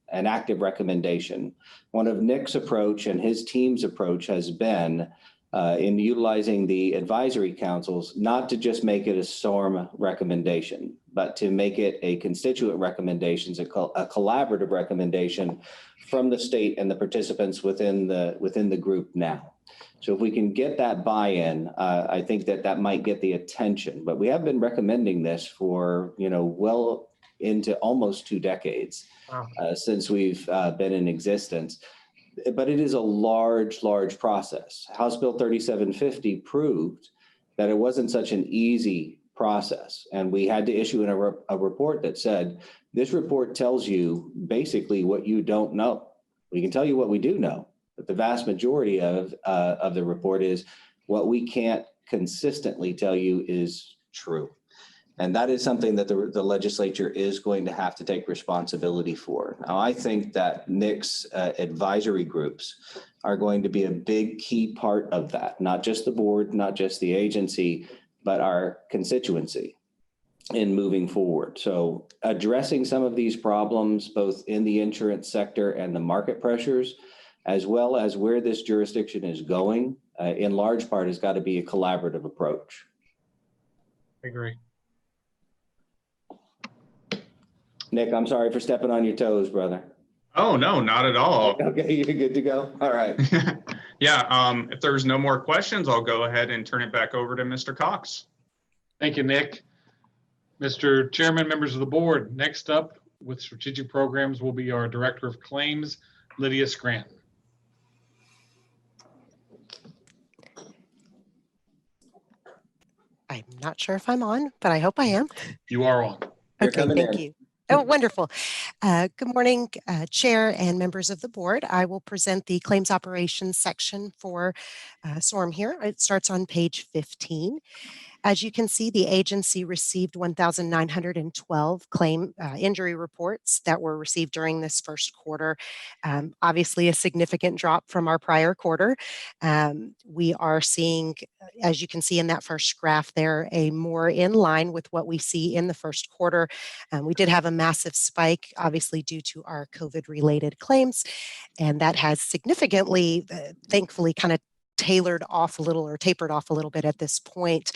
recommendation. One of Nick's approach and his team's approach has been in utilizing the advisory councils, not to just make it a SORM recommendation, but to make it a constituent recommendation, a collaborative recommendation from the state and the participants within the group now. So if we can get that buy-in, I think that that might get the attention. But we have been recommending this for, well into almost 2 decades since we've been in existence. But it is a large process. House Bill 3750 proved that it wasn't such an easy process. And we had to issue a report that said, this report tells you basically what you don't know. We can tell you what we do know, but the vast majority of the report is what we can't consistently tell you is true. And that is something that the legislature is going to have to take responsibility for. Now, I think that NIC's advisory groups are going to be a big key part of that, not just the board, not just the agency, but our constituency in moving forward. So addressing some of these problems, both in the insurance sector and the market pressures, as well as where this jurisdiction is going, in large part has got to be a collaborative approach. I agree. Nick, I'm sorry for stepping on your toes, brother. Oh, no, not at all. Okay, you're good to go. All right. Yeah, if there's no more questions, I'll go ahead and turn it back over to Mr. Cox. Thank you, Nick. Mr. Chairman, members of the board, next up with strategic programs will be our Director of Claims, Lydia Scranton. I'm not sure if I'm on, but I hope I am. You are on. Okay, thank you. Oh, wonderful. Good morning, Chair and members of the board. I will present the claims operations section for SORM here. It starts on page 15. As you can see, the agency received 1,912 claim injury reports that were received during this first quarter. Obviously, a significant drop from our prior quarter. We are seeing, as you can see in that first graph there, a more in line with what we see in the first quarter. We did have a massive spike, obviously due to our COVID-related claims, and that has significantly, thankfully, kind of tapered off a little bit at this point.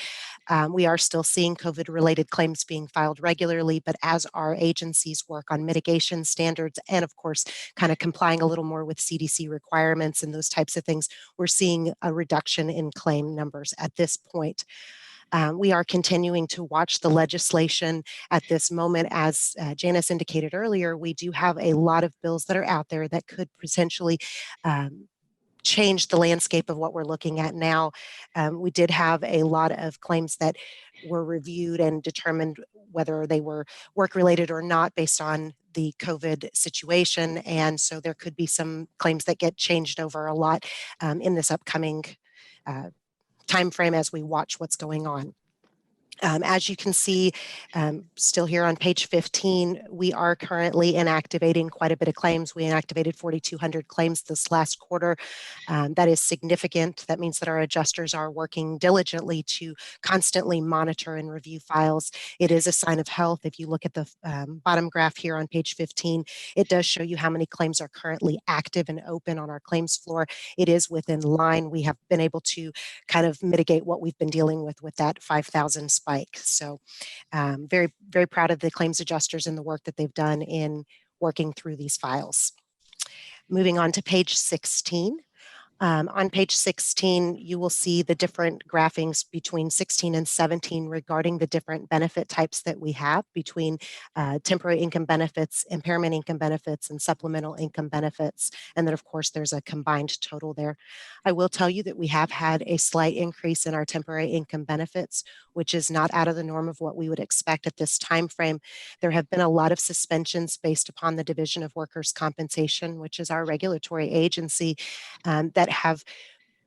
We are still seeing COVID-related claims being filed regularly, but as our agencies work on mitigation standards and, of course, kind of complying a little more with CDC requirements and those types of things, we're seeing a reduction in claim numbers at this point. We are continuing to watch the legislation at this moment. As Janice indicated earlier, we do have a lot of bills that are out there that could potentially change the landscape of what we're looking at now. We did have a lot of claims that were reviewed and determined whether they were work-related or not based on the COVID situation. And so there could be some claims that get changed over a lot in this upcoming timeframe as we watch what's going on. As you can see, still here on page 15, we are currently inactivating quite a bit of claims. We inactivated 4,200 claims this last quarter. That is significant. That means that our adjusters are working diligently to constantly monitor and review files. It is a sign of health. If you look at the bottom graph here on page 15, it does show you how many claims are currently active and open on our claims floor. It is within line. We have been able to kind of mitigate what we've been dealing with that 5,000 spike. So very, very proud of the claims adjusters and the work that they've done in working through these files. Moving on to page 16. On page 16, you will see the different graphings between 16 and 17 regarding the different benefit types that we have between temporary income benefits, impairment income benefits, and supplemental income benefits. And then, of course, there's a combined total there. I will tell you that we have had a slight increase in our temporary income benefits, which is not out of the norm of what we would expect at this time frame. There have been a lot of suspensions based upon the Division of Workers' Compensation, which is our regulatory agency, that have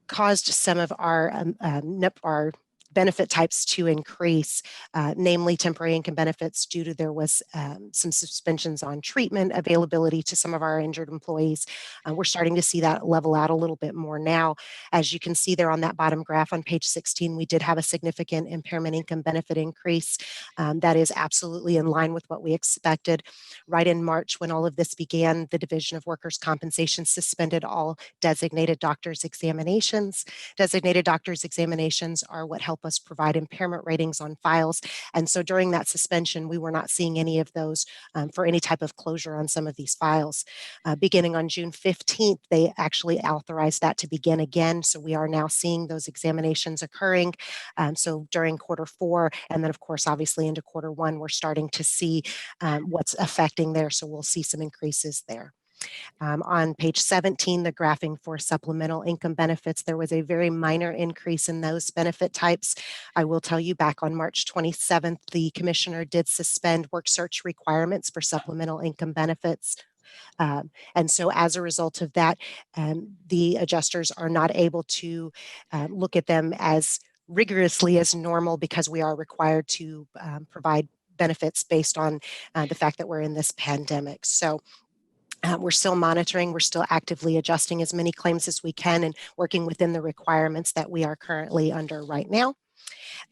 caused some of our benefit types to increase, namely temporary income benefits due to there was some suspensions on treatment availability to some of our injured employees. We're starting to see that level out a little bit more now. As you can see there on that bottom graph on page 16, we did have a significant impairment income benefit increase. That is absolutely in line with what we expected. Right in March, when all of this began, the Division of Workers' Compensation suspended all designated doctors' examinations. Designated doctors' examinations are what help us provide impairment ratings on files. And so during that suspension, we were not seeing any of those for any type of closure on some of these files. Beginning on June 15th, they actually authorized that to begin again. So we are now seeing those examinations occurring. So during Q4, and then of course, obviously into Q1, we're starting to see what's affecting there. So we'll see some increases there. On page 17, the graphing for supplemental income benefits, there was a very minor increase in those benefit types. I will tell you, back on March 27th, the commissioner did suspend work search requirements for supplemental income benefits. And so as a result of that, the adjusters are not able to look at them as rigorously as normal because we are required to provide benefits based on the fact that we're in this pandemic. So we're still monitoring, we're still actively adjusting as many claims as we can and working within the requirements that we are currently under right now.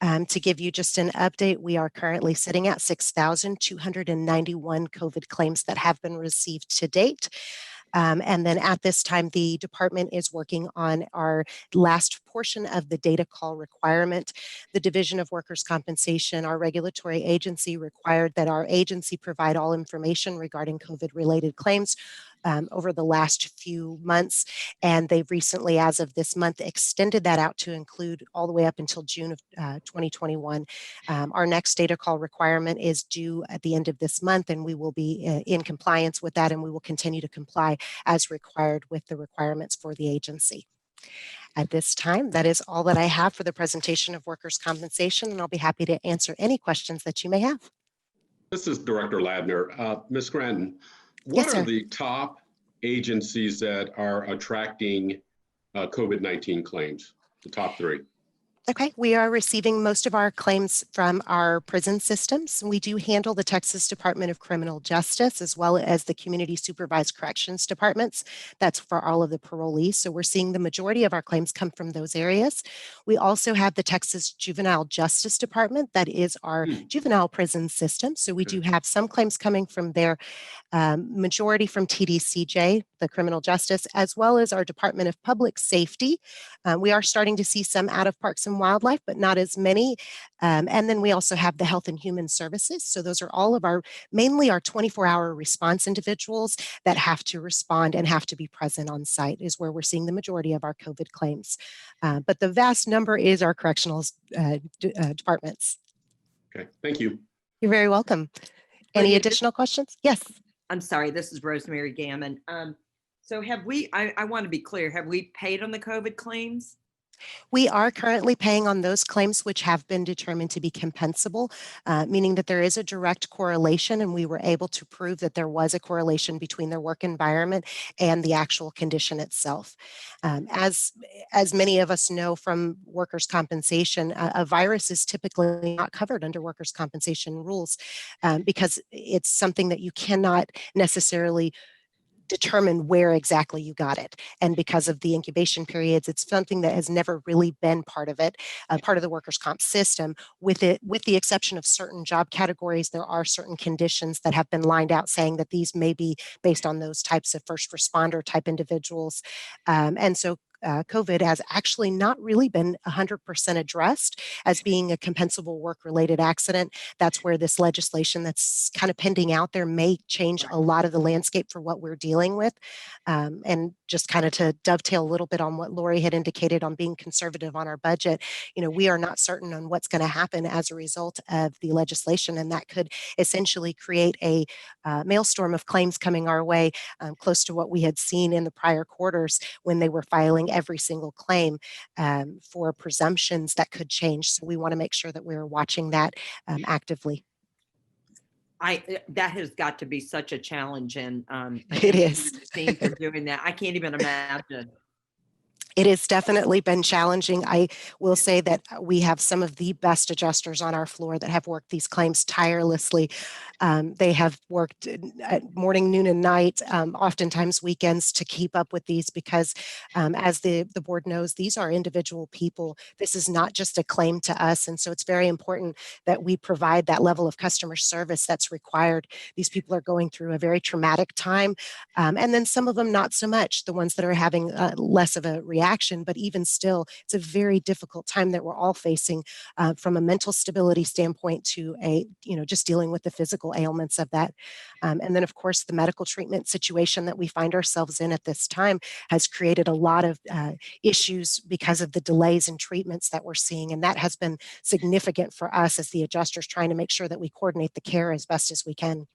To give you just an update, we are currently sitting at 6,291 COVID claims that have been received to date. And then at this time, the department is working on our last portion of the data call requirement. The Division of Workers' Compensation, our regulatory agency, required that our agency provide all information regarding COVID-related claims over the last few months. And they've recently, as of this month, extended that out to include all the way up until June of 2021. Our next data call requirement is due at the end of this month, and we will be in compliance with that, and we will continue to comply as required with the requirements for the agency. At this time, that is all that I have for the presentation of workers' compensation, and I'll be happy to answer any questions that you may have. This is Director Ladner. Ms. Granton, what are the top agencies that are attracting COVID-19 claims, the top 3? Okay, we are receiving most of our claims from our prison systems. We do handle the Texas Department of Criminal Justice as well as the Community Supervised Corrections Departments. That's for all of the parolees. So we're seeing the majority of our claims come from those areas. We also have the Texas Juvenile Justice Department. That is our juvenile prison system. So we do have some claims coming from there, majority from TDCJ, the Criminal Justice, as well as our Department of Public Safety. We are starting to see some out of Parks and Wildlife, but not as many. And then we also have the Health and Human Services. So those are all of our, mainly our 24-hour response individuals that have to respond and have to be present on site is where we're seeing the majority of our COVID claims. But the vast number is our correctional departments. Okay, thank you. You're very welcome. Any additional questions? Yes. I'm sorry, this is Rosemary Gammon. So have we, I want to be clear, have we paid on the COVID claims? We are currently paying on those claims which have been determined to be compensable, meaning that there is a direct correlation, and we were able to prove that there was a correlation between their work environment and the actual condition itself. As many of us know from workers' compensation, a virus is typically not covered under workers' compensation rules because it's something that you cannot necessarily determine where exactly you got it. And because of the incubation periods, it's something that has never really been part of it, part of the workers' comp system. With the exception of certain job categories, there are certain conditions that have been lined out saying that these may be based on those types of first responder type individuals. And so COVID has actually not really been 100% addressed as being a compensable work-related accident. That's where this legislation that's kind of pending out there may change a lot of the landscape for what we're dealing with. And just kind of to dovetail a little bit on what Lori had indicated on being conservative on our budget, you know, we are not certain on what's going to happen as a result of the legislation, and that could essentially create a maelstrom of claims coming our way, close to what we had seen in the prior quarters when they were filing every single claim for presumptions that could change. So we want to make sure that we're watching that actively. That has got to be such a challenge, and it is. For doing that, I can't even imagine. It has definitely been challenging. I will say that we have some of the best adjusters on our floor that have worked these claims tirelessly. They have worked at morning, noon, and night, oftentimes weekends, to keep up with these because, as the board knows, these are individual people. This is not just a claim to us, and so it's very important that we provide that level of customer service that's required. These people are going through a very traumatic time, and then some of them not so much, the ones that are having less of a reaction reaction, but even still, it's a very difficult time that we're all facing from a mental stability standpoint to just dealing with the physical ailments of that. And then, of course, the medical treatment situation that we find ourselves in at this time has created a lot of issues because of the delays in treatments that we're seeing. And that has been significant for us as the adjusters, trying to make sure that we coordinate the care as best as we can.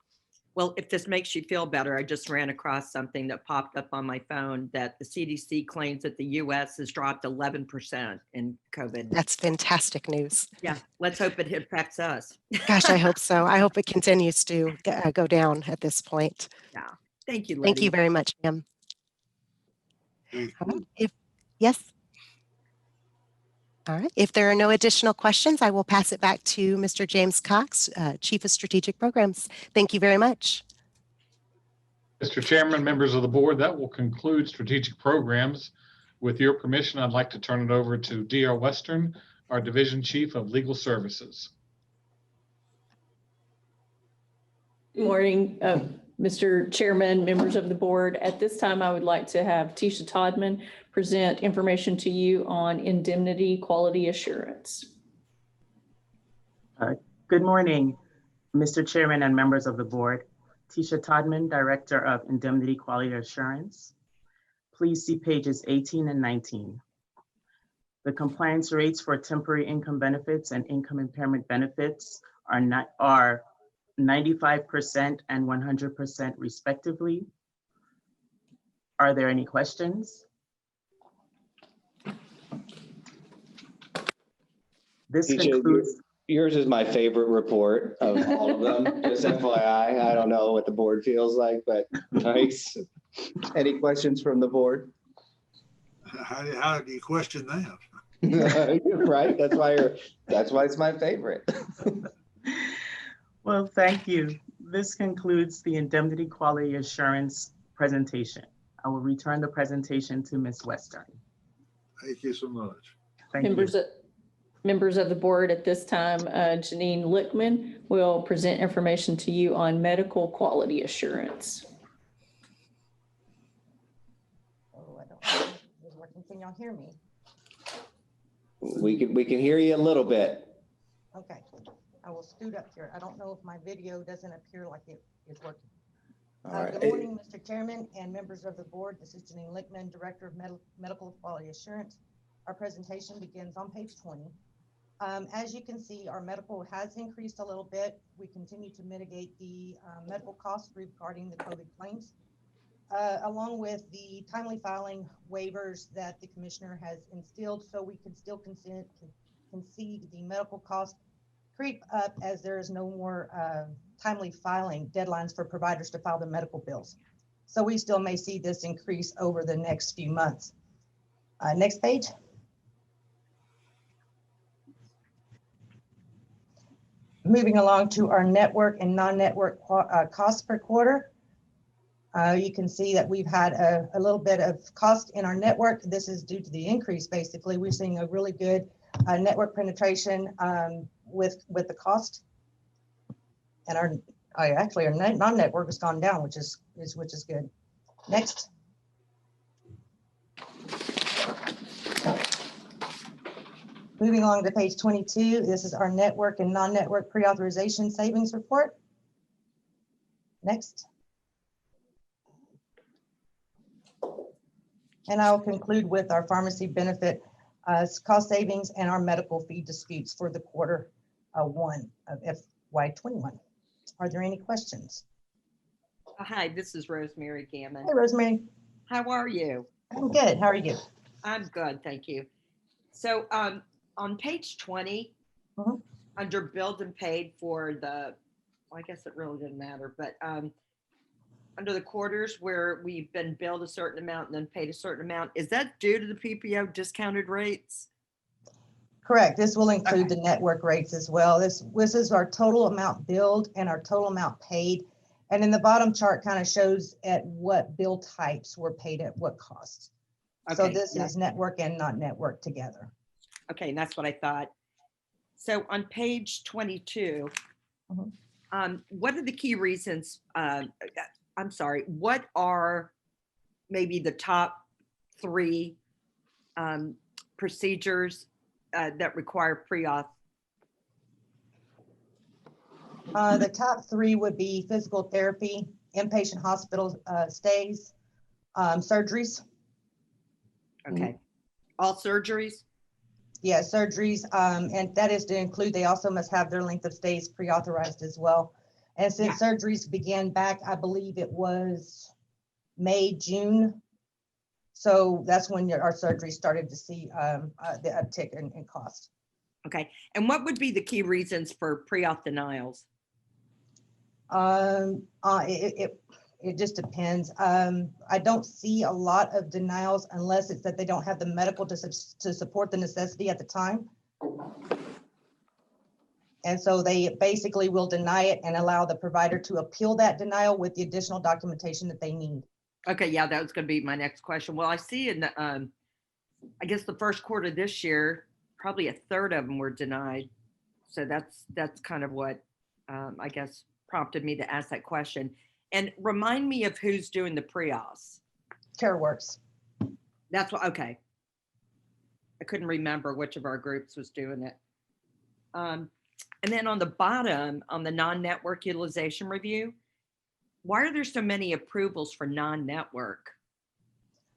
Well, if this makes you feel better, I just ran across something that popped up on my phone that the CDC claims that the US has dropped 11% in COVID. That's fantastic news. Yeah, let's hope it affects us. Gosh, I hope so. I hope it continues to go down at this point. Yeah. Thank you, Letty. Thank you very much, ma'am. Yes. All right. If there are no additional questions, I will pass it back to Mr. James Cox, Chief of Strategic Programs. Thank you very much. Mr. Chairman, members of the board, that will conclude strategic programs. With your permission, I'd like to turn it over to D.R. Western, our Division Chief of Legal Services. Good morning, Mr. Chairman, members of the board. At this time, I would like to have Tisha Todman present information to you on indemnity quality assurance. Good morning, Mr. Chairman and members of the board. Tisha Todman, Director of Indemnity Quality Assurance. Please see pages 18 and 19. The compliance rates for temporary income benefits and income impairment benefits are 95% and 100% respectively. Are there any questions? This concludes. Yours is my favorite report of all of them. Just FYI, I don't know what the board feels like, but nice. Any questions from the board? How do you question that? Right, that's why it's my favorite. Well, thank you. This concludes the indemnity quality assurance presentation. I will return the presentation to Ms. Western. Thank you so much. Thank you. Members of the board, at this time, Janine Lickman will present information to you on medical quality assurance. Oh, I don't know if it's working. Can y'all hear me? We can hear you a little bit. Okay, I will scoot up here. I don't know if my video doesn't appear like it is working. All right. Good morning, Mr. Chairman and members of the board. This is Janine Lickman, Director of Medical Quality Assurance. Our presentation begins on page 20. As you can see, our medical has increased a little bit. We continue to mitigate the medical costs regarding the COVID claims, along with the timely filing waivers that the commissioner has instilled, so we can still concede the medical cost creep up as there is no more timely filing deadlines for providers to file the medical bills. So we still may see this increase over the next few months. Next page. Moving along to our network and non-network costs per quarter. You can see that we've had a little bit of cost in our network. This is due to the increase, basically. We're seeing a really good network penetration with the cost. And our non-network has gone down, which is good. Next. Moving along to page 22, this is our network and non-network pre-authorization savings report. Next. And I'll conclude with our pharmacy benefit cost savings and our medical fee disputes for the quarter 1 of FY21. Are there any questions? Hi, this is Rosemary Gammon. Hey, Rosemary. How are you? I'm good. How are you? I'm good, thank you. So on page 20, under billed and paid for the, well, I guess it really didn't matter, but under the quarters where we've been billed a certain amount and then paid a certain amount, is that due to the PPO discounted rates? Correct. This will include the network rates as well. This is our total amount billed and our total amount paid. And then the bottom chart kind of shows at what bill types were paid at what cost. So this is network and not network together. Okay, and that's what I thought. So on page 22, what are the key reasons? I'm sorry, what are maybe the top 3 procedures that require pre-auth? The top three would be physical therapy, inpatient hospital stays, surgeries. Okay. All surgeries? Yeah, surgeries, and that is to include, they also must have their length of stays pre-authorized as well. And since surgeries began back, I believe it was May, June. So that's when our surgery started to see the uptick in cost. Okay. And what would be the key reasons for pre-auth denials? It just depends. I don't see a lot of denials unless it's that they don't have the medical to support the necessity at the time. And so they basically will deny it and allow the provider to appeal that denial with the additional documentation that they need. Okay, yeah, that was going to be my next question. Well, I see in the, I guess the first quarter this year, probably a third of them were denied. So that's kind of what I guess prompted me to ask that question. And remind me of who's doing the pre-auths. CareWorks. That's what, okay. I couldn't remember which of our groups was doing it. And then on the bottom, on the non-network utilization review, why are there so many approvals for non-network?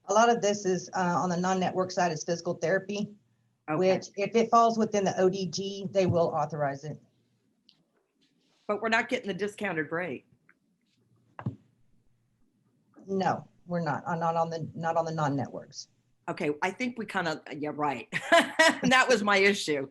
A lot of this is on the non-network side is physical therapy, Okay. which if it falls within the ODG, they will authorize it. But we're not getting the discounted rate. No, we're not. Not on the non-networks. Okay, I think we kind of, yeah, right. That was my issue.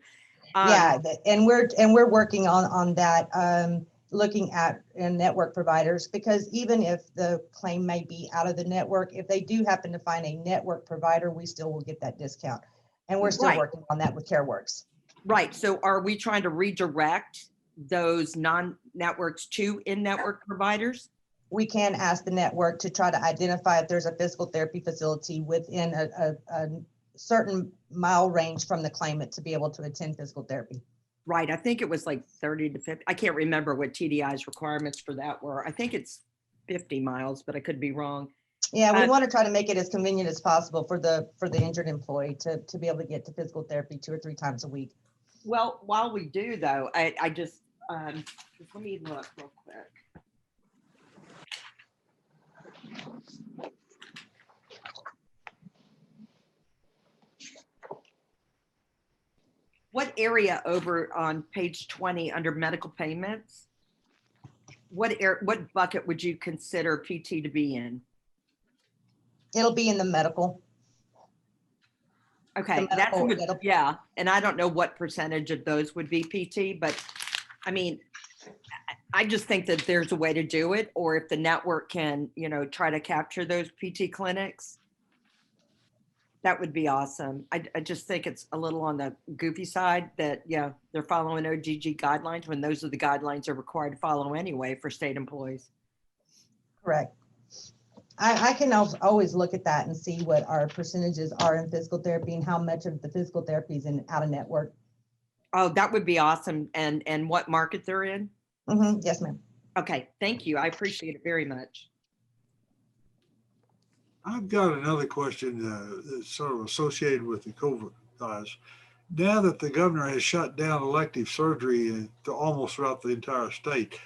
Yeah, and we're working on that, looking at network providers, because even if the claim may be out of the network, if they do happen to find a network provider, we still will get that discount. And we're still Right. working on that with CareWorks. Right, so are we trying to redirect those non-networks to in-network providers? We can ask the network to try to identify if there's a physical therapy facility within a certain mile range from the claimant to be able to attend physical therapy. Right, I think it was like 30 to 50. I can't remember what TDI's requirements for that were. I think it's 50 miles, but I could be wrong. Yeah, we want to try to make it as convenient as possible for the injured employee to be able to get to physical therapy 2 or 3 times a week. Well, while we do though, I just, let me look real quick. What area over on page 20 under medical payments? What bucket would you consider PT to be in? It'll be in the medical. Okay, that's what, yeah, and I don't know what percentage of those would be PT, but I mean, I just think that there's a way to do it, or if the network can, you know, try to capture those PT clinics, that would be awesome. I just think it's a little on the goofy side that, yeah, they're following OGG guidelines when those are the guidelines they're required to follow anyway for state employees. Correct. I can always look at that and see what our percentages are in physical therapy and how much of the physical therapy is in out of network. Oh, that would be awesome. And what market they're in? Mm-hmm. Yes, ma'am. Okay, thank you. I appreciate it very much. I've got another question that's sort of associated with the COVID guys. Now that the governor has shut down elective surgery almost throughout the entire state,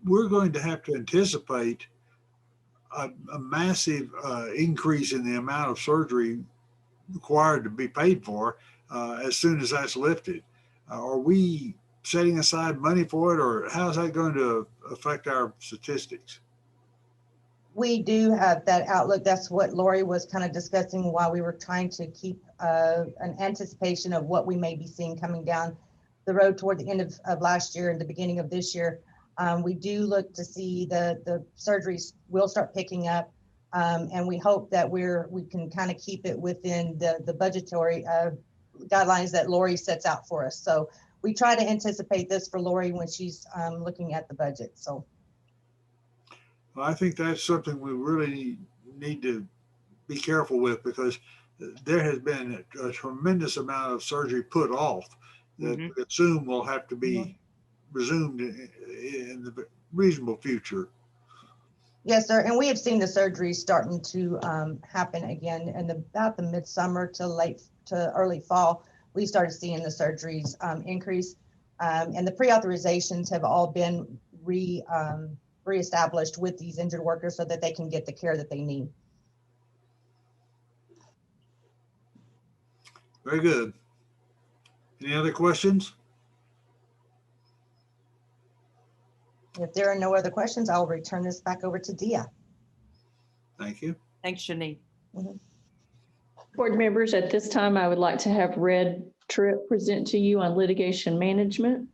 we're going to have to anticipate a massive increase in the amount of surgery required to be paid for as soon as that's lifted. Are we setting aside money for it, or how's that going to affect our statistics? We do have that outlook. That's what Lori was kind of discussing while we were trying to keep an anticipation of what we may be seeing coming down the road toward the end of last year and the beginning of this year. We do look to see the surgeries will start picking up, and we hope that we can kind of keep it within the budgetary guidelines that Lori sets out for us. So we try to anticipate this for Lori when she's looking at the budget. So Well, I think that's something we really need to be careful with, because there has been a tremendous amount of surgery put off that we assume will have to be resumed in the reasonable future. Yes, sir. And we have seen the surgeries starting to happen again in about the midsummer to early fall. We started seeing the surgeries increase. And the pre-authorizations have all been reestablished with these injured workers so that they can get the care that they need. Very good. Any other questions? If there are no other questions, I'll return this back over to Dia. Thank you. Thanks, Shani. Board members, at this time, I would like to have Red Tripp present to you on litigation management.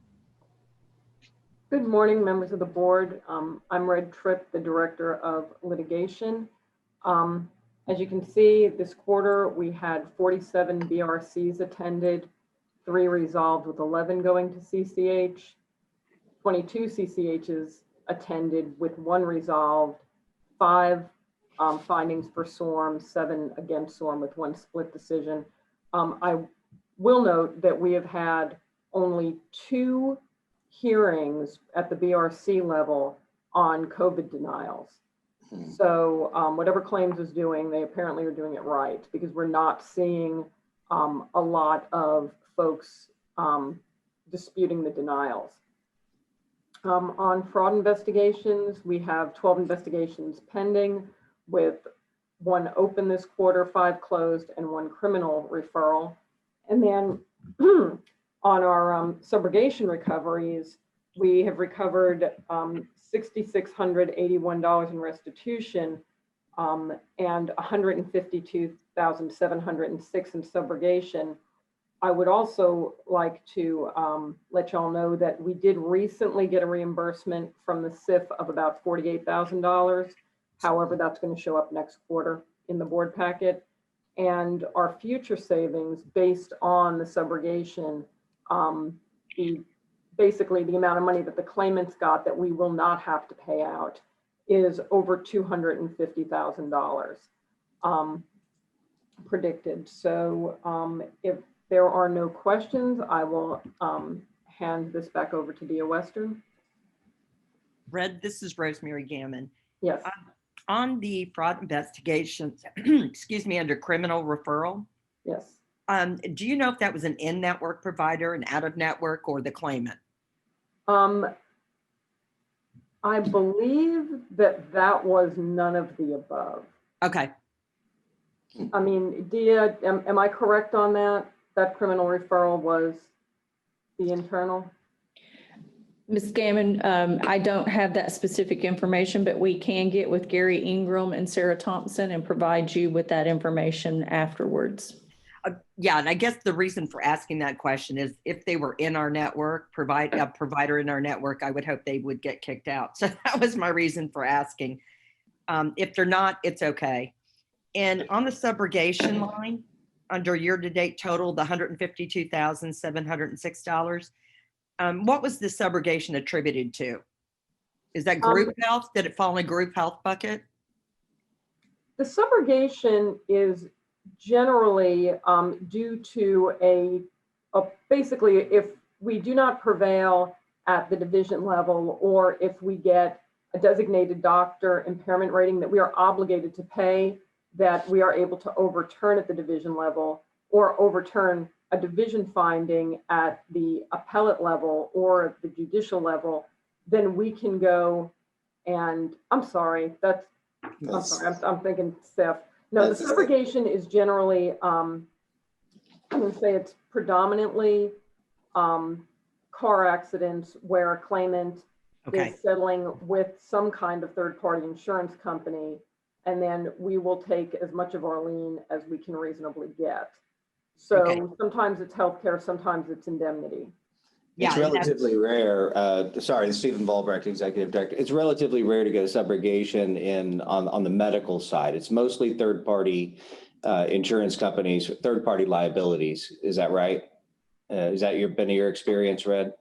Good morning, members of the board. I'm Red Tripp, the Director of Litigation. As you can see, this quarter, we had 47 BRCs attended, 3 resolved with 11 going to CCH, 22 CCHs attended with 1 resolved, 5 findings for SORM, 7 against SORM with 1 split decision. I will note that we have had only 2 hearings at the BRC level on COVID denials. So whatever claims is doing, they apparently are doing it right, because we're not seeing a lot of folks disputing the denials. On fraud investigations, we have 12 investigations pending, with 1 open this quarter, 5 closed, and 1 criminal referral. And then on our subrogation recoveries, we have recovered $6,681 in restitution and $152,706 in subrogation. I would also like to let y'all know that we did recently get a reimbursement from the SIF of about $48,000. However, that's going to show up next quarter in the board packet. And our future savings based on the subrogation, basically the amount of money that the claimants got that we will not have to pay out, is over $250,000 predicted. So if there are no questions, I will hand this back over to Dia Western. Red, this is Rosemary Gammon. Yes. On the fraud investigations, excuse me, under criminal referral. Yes. Do you know if that was an in-network provider, an out-of-network, or the claimant? I believe that was none of the above. Okay. I mean, Dia, am I correct on that? That criminal referral was the internal? Ms. Gammon, I don't have that specific information, but we can get with Gary Ingram and Sarah Thompson and provide you with that information afterwards. Yeah, and I guess the reason for asking that question is if they were in our network, a provider in our network, I would hope they would get kicked out. So that was my reason for asking. If they're not, it's okay. And on the subrogation line, under year-to-date total, the $152,706, what was the subrogation attributed to? Is that group health? Did it fall in a group health bucket? The subrogation is generally due to basically, if we do not prevail at the division level, or if we get a designated doctor impairment rating that we are obligated to pay, that we are able to overturn at the division level, or overturn a division finding at the appellate level or the judicial level, then we can go and, I'm sorry, I'm thinking Steph. No, the subrogation is generally, I'm going to say it's predominantly car accidents where a claimant is settling with some kind of third-party insurance company, and then we will take as much of our lien as we can reasonably get. So sometimes it's healthcare, sometimes it's indemnity. It's relatively rare. Sorry, Stephen Volbrecht, Executive Director. It's relatively rare to get a subrogation on the medical side. It's mostly third-party insurance companies, third-party liabilities. Is that right? Is that been your experience, Red?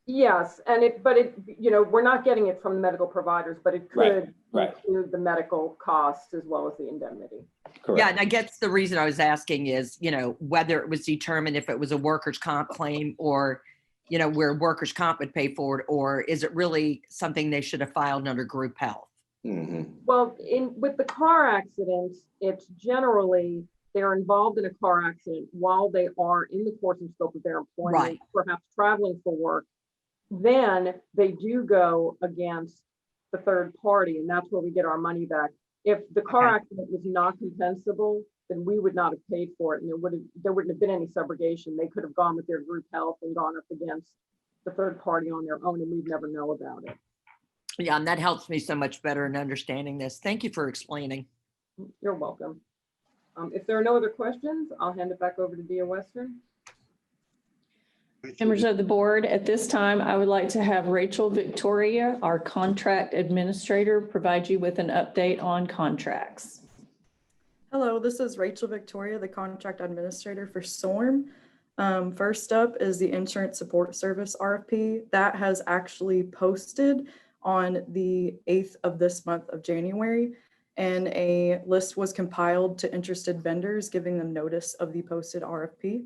Yes, and we're not getting it from the medical providers, but it could include the medical costs as well as the indemnity. Correct. Yeah, and I guess the reason I was asking is, whether it was determined if it was a workers' comp claim or, where workers' comp would pay for it, or is it really something they should have filed under group health? Well, with the car accidents, it's generally they're involved in a car accident while they are in the course and scope of their employment, perhaps traveling for work. Then they do go against the third party, and that's where we get our money back. If the car accident was not compensable, then we would not have paid for it, and there wouldn't have been any subrogation. They could have gone with their group health and gone up against the third party on their own, and we'd never know about it. Yeah, and that helps me so much better in understanding this. Thank you for explaining. You're welcome. If there are no other questions, I'll hand it back over to Dia Western. Members of the board, at this time, I would like to have Rachel Victoria, our contract administrator, provide you with an update on contracts. Hello, this is Rachel Victoria, the contract administrator for SORM. First up is the insurance support service RFP that has actually posted on the 8th of this month of January, and a list was compiled to interested vendors, giving them notice of the posted RFP.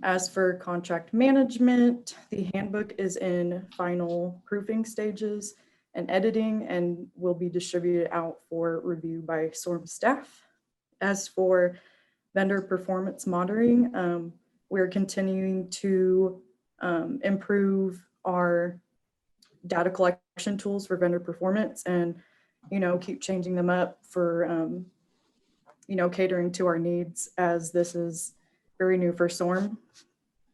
As for contract management, the handbook is in final proofing stages and editing and will be distributed out for review by SORM staff. As for vendor performance monitoring, we're continuing to improve our data collection tools for vendor performance and, keep changing them up for, catering to our needs, as this is very new for SORM.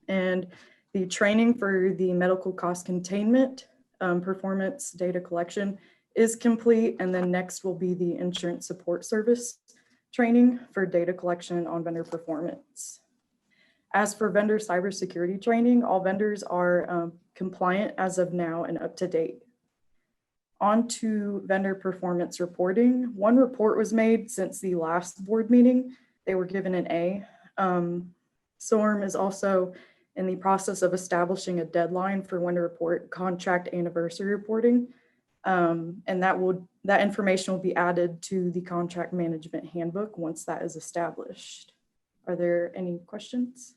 And the training for the medical cost containment performance data collection is complete. And then next will be the insurance support service training for data collection on vendor performance. As for vendor cybersecurity training, all vendors are compliant as of now and up to date. On to vendor performance reporting. One report was made since the last board meeting. They were given an A. SORM is also in the process of establishing a deadline for when to report contract anniversary reporting. And that information will be added to the contract management handbook once that is established. Are there any questions?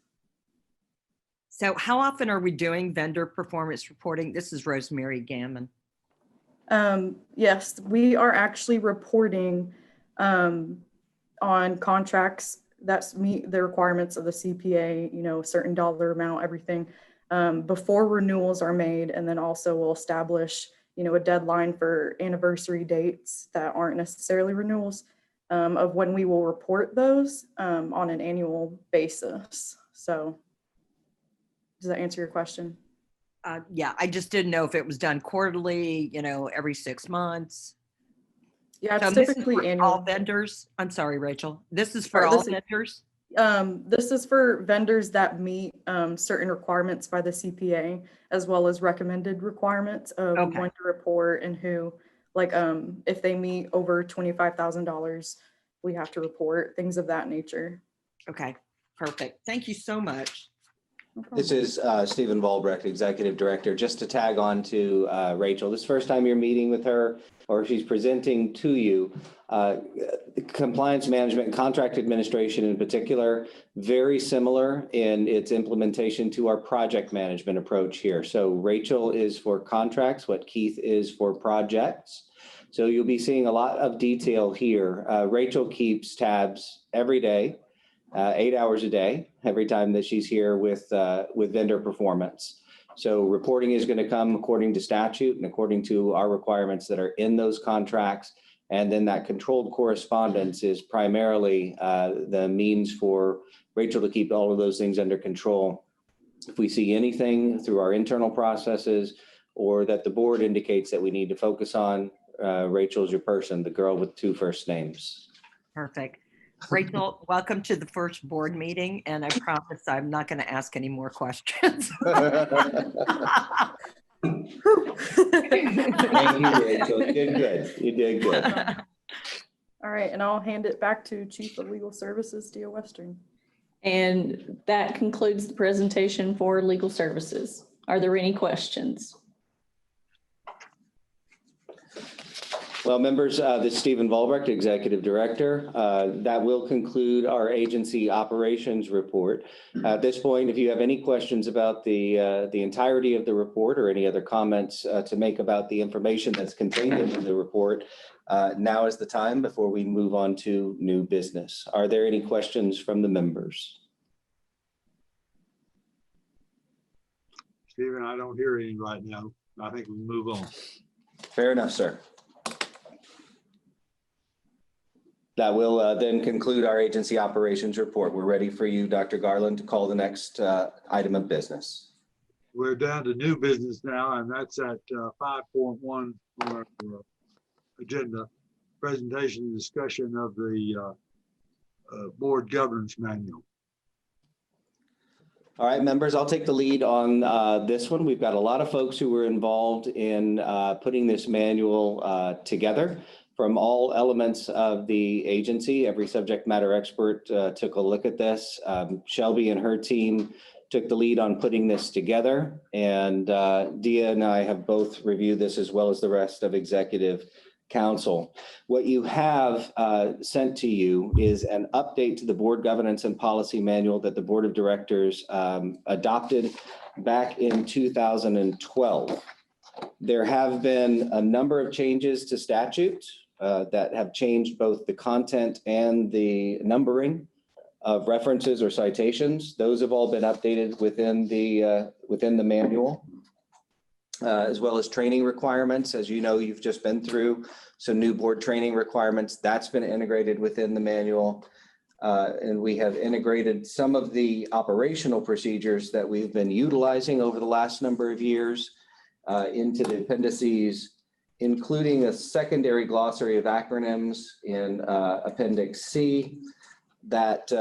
So how often are we doing vendor performance reporting? This is Rosemary Gammon. Yes, we are actually reporting on contracts that meet the requirements of the CPA, certain dollar amount, everything, before renewals are made. And then also we'll establish, a deadline for anniversary dates that aren't necessarily renewals, of when we will report those on an annual basis. So does that answer your question? Yeah, I just didn't know if it was done quarterly, every 6 months. Yeah, it's so typically this is for annual. all vendors. I'm sorry, Rachel. This is for all vendors? This is for vendors that meet certain requirements by the CPA, as well as recommended requirements of when to report and who, like if they meet over $25,000, we have to report, things of that nature. Okay, perfect. Thank you so much. This is Stephen Volbrecht, Executive Director. Just to tag on to Rachel, this is the first time you're meeting with her or she's presenting to you. Compliance management and contract administration in particular, very similar in its implementation to our project management approach here. So Rachel is for contracts, what Keith is for projects. So you'll be seeing a lot of detail here. Rachel keeps tabs every day. 8 hours a day, every time that she's here with vendor performance. So reporting is going to come according to statute and according to our requirements that are in those contracts. And then that controlled correspondence is primarily the means for Rachel to keep all of those things under control. If we see anything through our internal processes or that the board indicates that we need to focus on, Rachel's your person, the girl with 2 first names. Perfect. Rachel, welcome to the first board meeting, and I promise I'm not going to ask any more questions. Thank you, Rachel. You did good. You did good. All right, and I'll hand it back to Chief of Legal Services, Dia Western. And that concludes the presentation for legal services. Are there any questions? Well, members, this is Stephen Volbrecht, Executive Director. That will conclude our agency operations report. At this point, if you have any questions about the entirety of the report or any other comments to make about the information that's contained in the report, now is the time before we move on to new business. Are there any questions from the members? Stephen, I don't hear any right now. I think we move on. Fair enough, sir. That will then conclude our agency operations report. We're ready for you, Dr. Garland, to call the next item of business. We're down to new business now, and that's at 5.1 on our agenda, presentation and discussion of the board governance manual. All right, members, I'll take the lead on this one. We've got a lot of folks who were involved in putting this manual together from all elements of the agency. Every subject matter expert took a look at this. Shelby and her team took the lead on putting this together, and Dia and I have both reviewed this as well as the rest of Executive Council. What you have sent to you is an update to the Board Governance and Policy Manual that the Board of Directors adopted back in 2012. There have been a number of changes to statute that have changed both the content and the numbering of references or citations. Those have all been updated within the manual. As well as training requirements. As you know, you've just been through some new board training requirements. That's been integrated within the manual. And we have integrated some of the operational procedures that we've been utilizing over the last number of years into the appendices, including a secondary glossary of acronyms in Appendix C that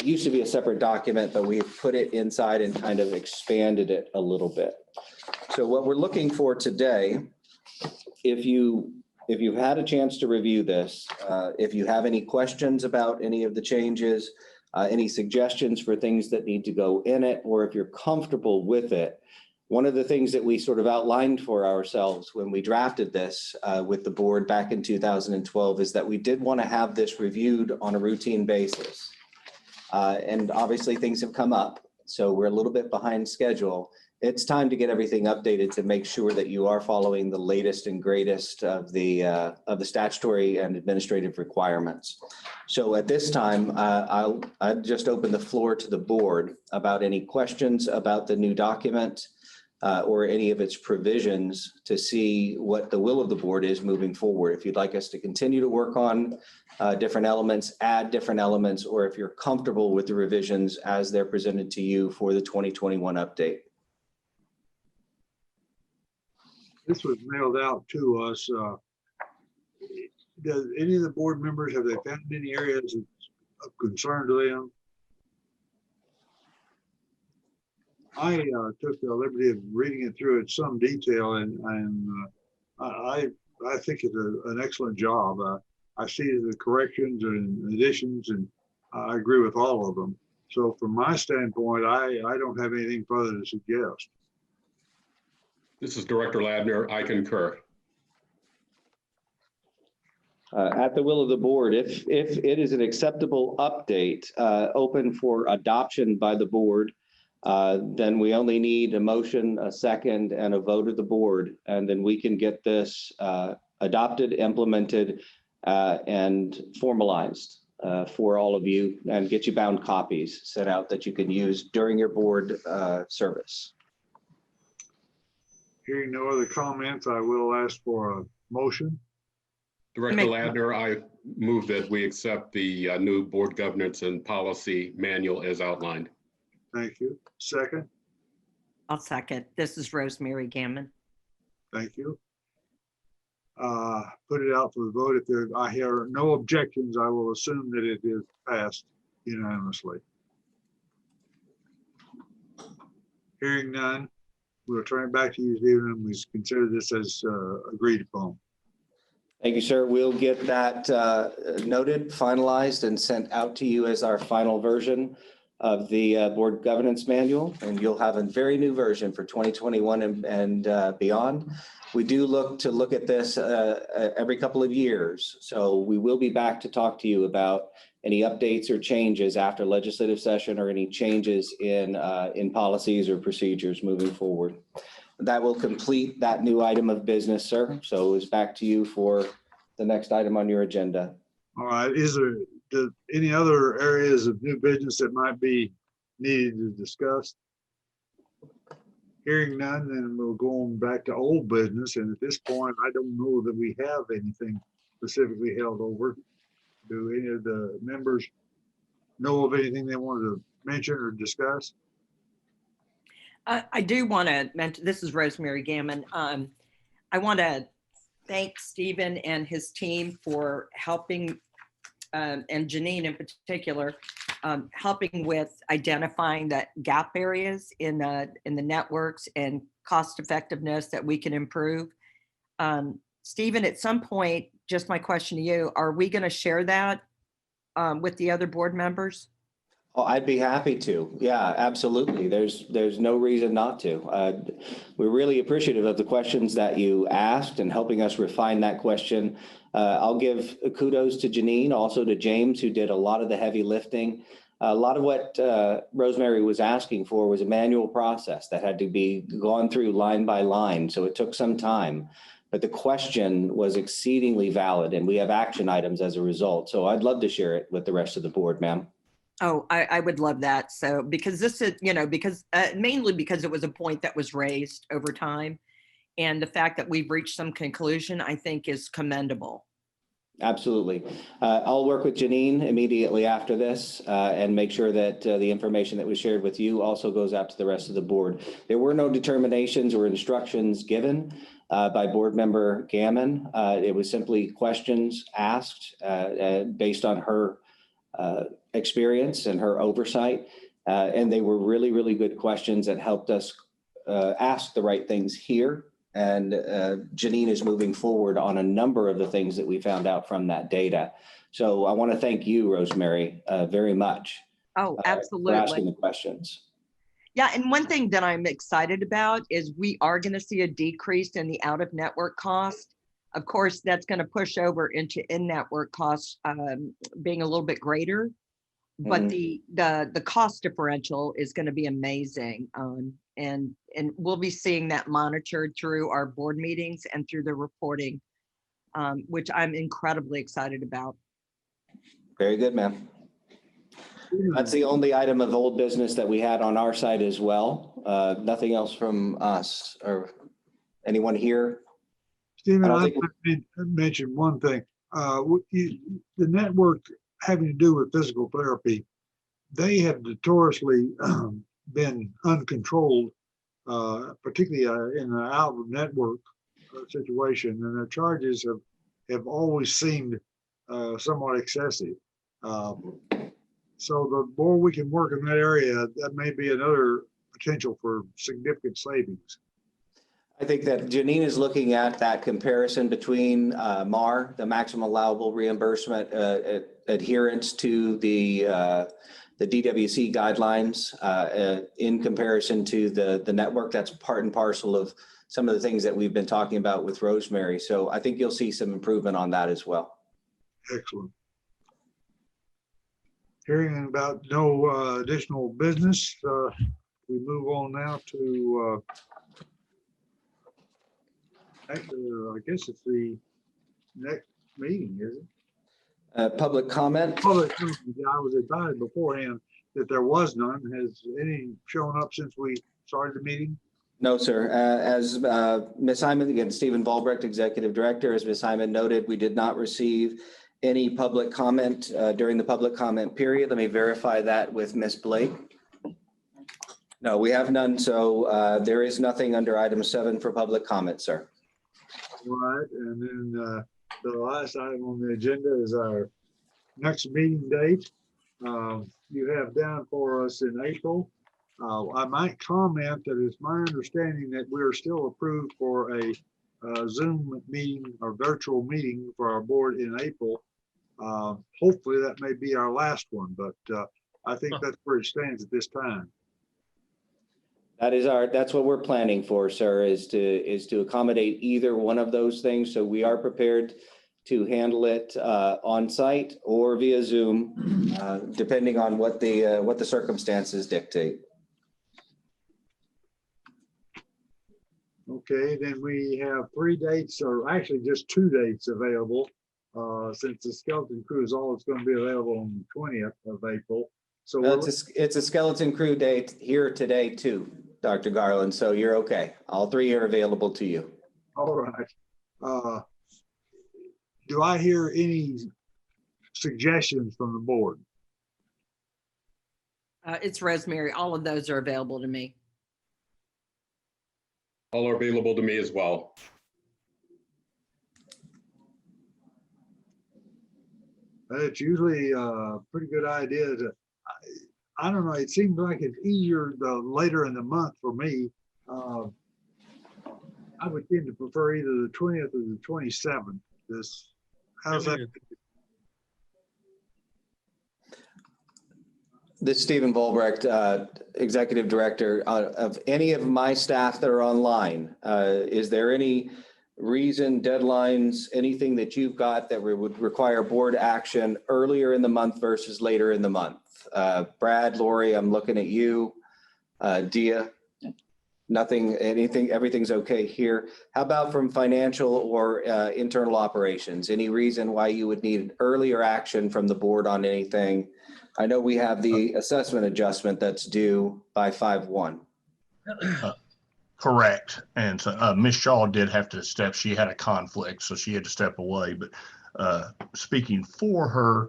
used to be a separate document, but we've put it inside and kind of expanded it a little bit. So what we're looking for today, if you've had a chance to review this, if you have any questions about any of the changes, any suggestions for things that need to go in it, or if you're comfortable with it, one of the things that we sort of outlined for ourselves when we drafted this with the board back in 2012 is that we did want to have this reviewed on a routine basis. And obviously things have come up, so we're a little bit behind schedule. It's time to get everything updated to make sure that you are following the latest and greatest of the statutory and administrative requirements. So at this time, I'll just open the floor to the board about any questions about the new document or any of its provisions to see what the will of the board is moving forward. If you'd like us to continue to work on different elements, add different elements, or if you're comfortable with the revisions as they're presented to you for the 2021 update. This was mailed out to us. Does any of the board members, have they found any areas of concern to them? I took the liberty of reading it through in some detail, and I think it's an excellent job. I see the corrections and additions, and I agree with all of them. So from my standpoint, I don't have anything further to suggest. This is Director Ladner. I concur. At the will of the board, if it is an acceptable update open for adoption by the board, then we only need a motion, a second, and a vote of the board, and then we can get this adopted, implemented, and formalized for all of you, and get you bound copies sent out that you can use during your board service. Hearing no other comments, I will ask for a motion. Director Ladner, I move that we accept the new board governance and policy manual as outlined. Thank you. Second. I'll second. This is Rosemary Gammon. Thank you. Put it out for the vote. If I hear no objections, I will assume that it is passed unanimously. Hearing none, we'll turn it back to you, Stephen, and we consider this as agreed upon. Thank you, sir. We'll get that noted, finalized, and sent out to you as our final version of the board governance manual, and you'll have a very new version for 2021 and beyond. We do look at this every couple of years. So we will be back to talk to you about any updates or changes after legislative session or any changes in policies or procedures moving forward. That will complete that new item of business, sir. So it's back to you for the next item on your agenda. All right, is there any other areas of new business that might be needed to discuss? Hearing none, then we'll go on back to old business. And at this point, I don't know that we have anything specifically held over. Do any of the members know of anything they wanted to mention or discuss? I do want to mention, this is Rosemary Gammon. I want to thank Stephen and his team for helping, and Janine in particular, helping with identifying the gap areas in the networks and cost effectiveness that we can improve. Stephen, at some point, just my question to you, are we going to share that with the other board members? Oh, I'd be happy to. Yeah, absolutely. There's no reason not to. We're really appreciative of the questions that you asked and helping us refine that question. I'll give kudos to Janine, also to James, who did a lot of the heavy lifting. A lot of what Rosemary was asking for was a manual process that had to be gone through line by line. So it took some time, but the question was exceedingly valid and we have action items as a result. So I'd love to share it with the rest of the board, ma'am. Oh, I would love that. So because this is, because mainly because it was a point that was raised over time. And the fact that we've reached some conclusion, I think is commendable. Absolutely. I'll work with Janine immediately after this and make sure that the information that was shared with you also goes out to the rest of the board. There were no determinations or instructions given by board member Gammon. It was simply questions asked based on her experience and her oversight. And they were really, really good questions that helped us ask the right things here. And Janine is moving forward on a number of the things that we found out from that data. So I want to thank you, Rosemary, very much. Oh, absolutely. For asking the questions. Yeah, and one thing that I'm excited about is we are going to see a decrease in the out-of-network cost. Of course, that's going to push over into in-network costs being a little bit greater, but the cost differential is going to be amazing. And we'll be seeing that monitored through our board meetings and through the reporting, which I'm incredibly excited about. Very good, ma'am. That's the only item of old business that we had on our side as well. Nothing else from us or anyone here. Stephen, I mentioned one thing. The network having to do with physical therapy, they have notoriously been uncontrolled, particularly in an out-of-network situation, and their charges have always seemed somewhat excessive. So the more we can work in that area, that may be another potential for significant savings. I think that Janine is looking at that comparison between MAR, the maximum allowable reimbursement, adherence to the DWC guidelines in comparison to the network. That's part and parcel of some of the things that we've been talking about with Rosemary. So I think you'll see some improvement on that as well. Excellent. Hearing about no additional business, we move on now to actually, I guess it's the next meeting, is it? Public comment. Public comment. I was advised beforehand that there was none. Has any shown up since we started the meeting? No, sir. As Ms. Hyman, again, Stephen Volbrecht, Executive Director, as Ms. Hyman noted, we did not receive any public comment during the public comment period. Let me verify that with Ms. Blake. No, we have none. So there is nothing under item 7 for public comment, sir. All right. And then the last item on the agenda is our next meeting date. You have down for us in April. I might comment that it's my understanding that we're still approved for a Zoom meeting or virtual meeting for our board in April. Hopefully that may be our last one, but I think that's where it stands at this time. That's what we're planning for, sir, is to accommodate either one of those things. So we are prepared to handle it on site or via Zoom, depending on what the circumstances dictate. Okay, then we have 3 dates, or actually just 2 dates available, since the skeleton crew is all that's going to be available on the 20th of April. So It's a skeleton crew date here today too, Dr. Garland, so you're okay. All 3 are available to you. all right. Do I hear any suggestions from the board? It's Rosemary. All of those are available to me. All are available to me as well. It's usually a pretty good idea to, I don't know, it seems like it's easier the later in the month for me. I would tend to prefer either the 20th or the 27th. How's that? This is Stephen Volbrecht, Executive Director. Of any of my staff that are online, is there any reason, deadlines, anything that you've got that would require board action earlier in the month versus later in the month? Brad, Lori, I'm looking at you. Dia, nothing, anything, everything's okay here. How about from financial or internal operations? Any reason why you would need earlier action from the board on anything? I know we have the assessment adjustment that's due by 5/1. Correct. And so Ms. Shaw did have to step. She had a conflict, so she had to step away. But speaking for her,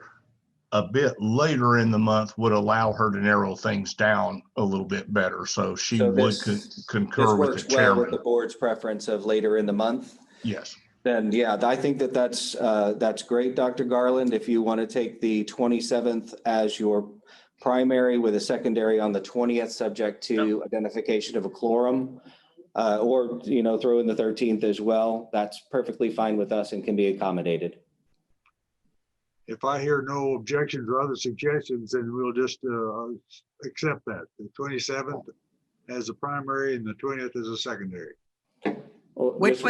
a bit later in the month would allow her to narrow things down a little bit better. So she So would this concur with works the well chairman. with the board's preference of later in the month. Yes. Then, yeah, I think that's great, Dr. Garland. If you want to take the 27th as your primary with a secondary on the 20th, subject to identification of a quorum, or, throw in the 13th as well, that's perfectly fine with us and can be accommodated. If I hear no objections or other suggestions, then we'll just accept that. The 27th as a primary and the 20th as a secondary. Just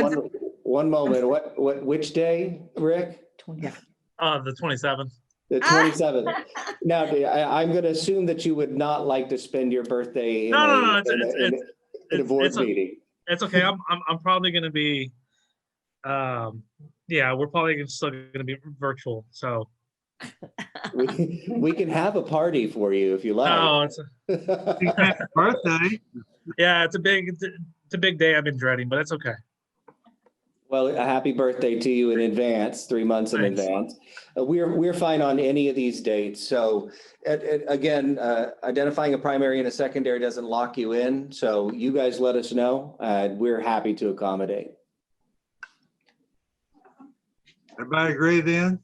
one moment. Which day, Rick? The 27th. The 27th. Now, I'm going to assume that you would not like to spend your birthday in a board meeting. It's okay. I'm probably going to be, we're probably still going to be virtual. So we can have a party for you if you like. No, it's Happy birthday. Yeah, it's a big day I've been dreading, but it's okay. Well, a happy birthday to you in advance, 3 months in advance. We're fine on any of these dates. So again, identifying a primary and a secondary doesn't lock you in. So you guys let us know. We're happy to accommodate. Everybody agree then?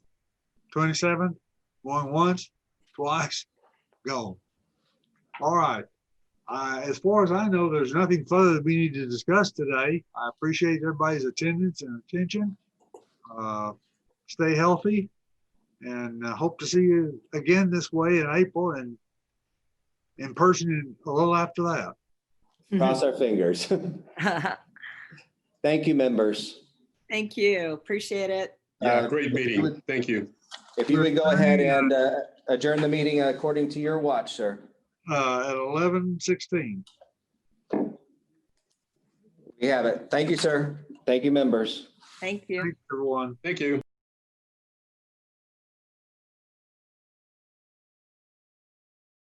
27, going once, twice, go. All right. As far as I know, there's nothing further that we need to discuss today. I appreciate everybody's attendance and attention. Stay healthy, and hope to see you again this way in April and in person a little after that. Cross our fingers. Thank you, members. Thank you. Appreciate it. Yeah, great meeting. Thank you. If you would go ahead and adjourn the meeting according to your watch, sir. At 11:16. We have it. Thank you, sir. Thank you, members. Thank you. Thanks, everyone. Thank you.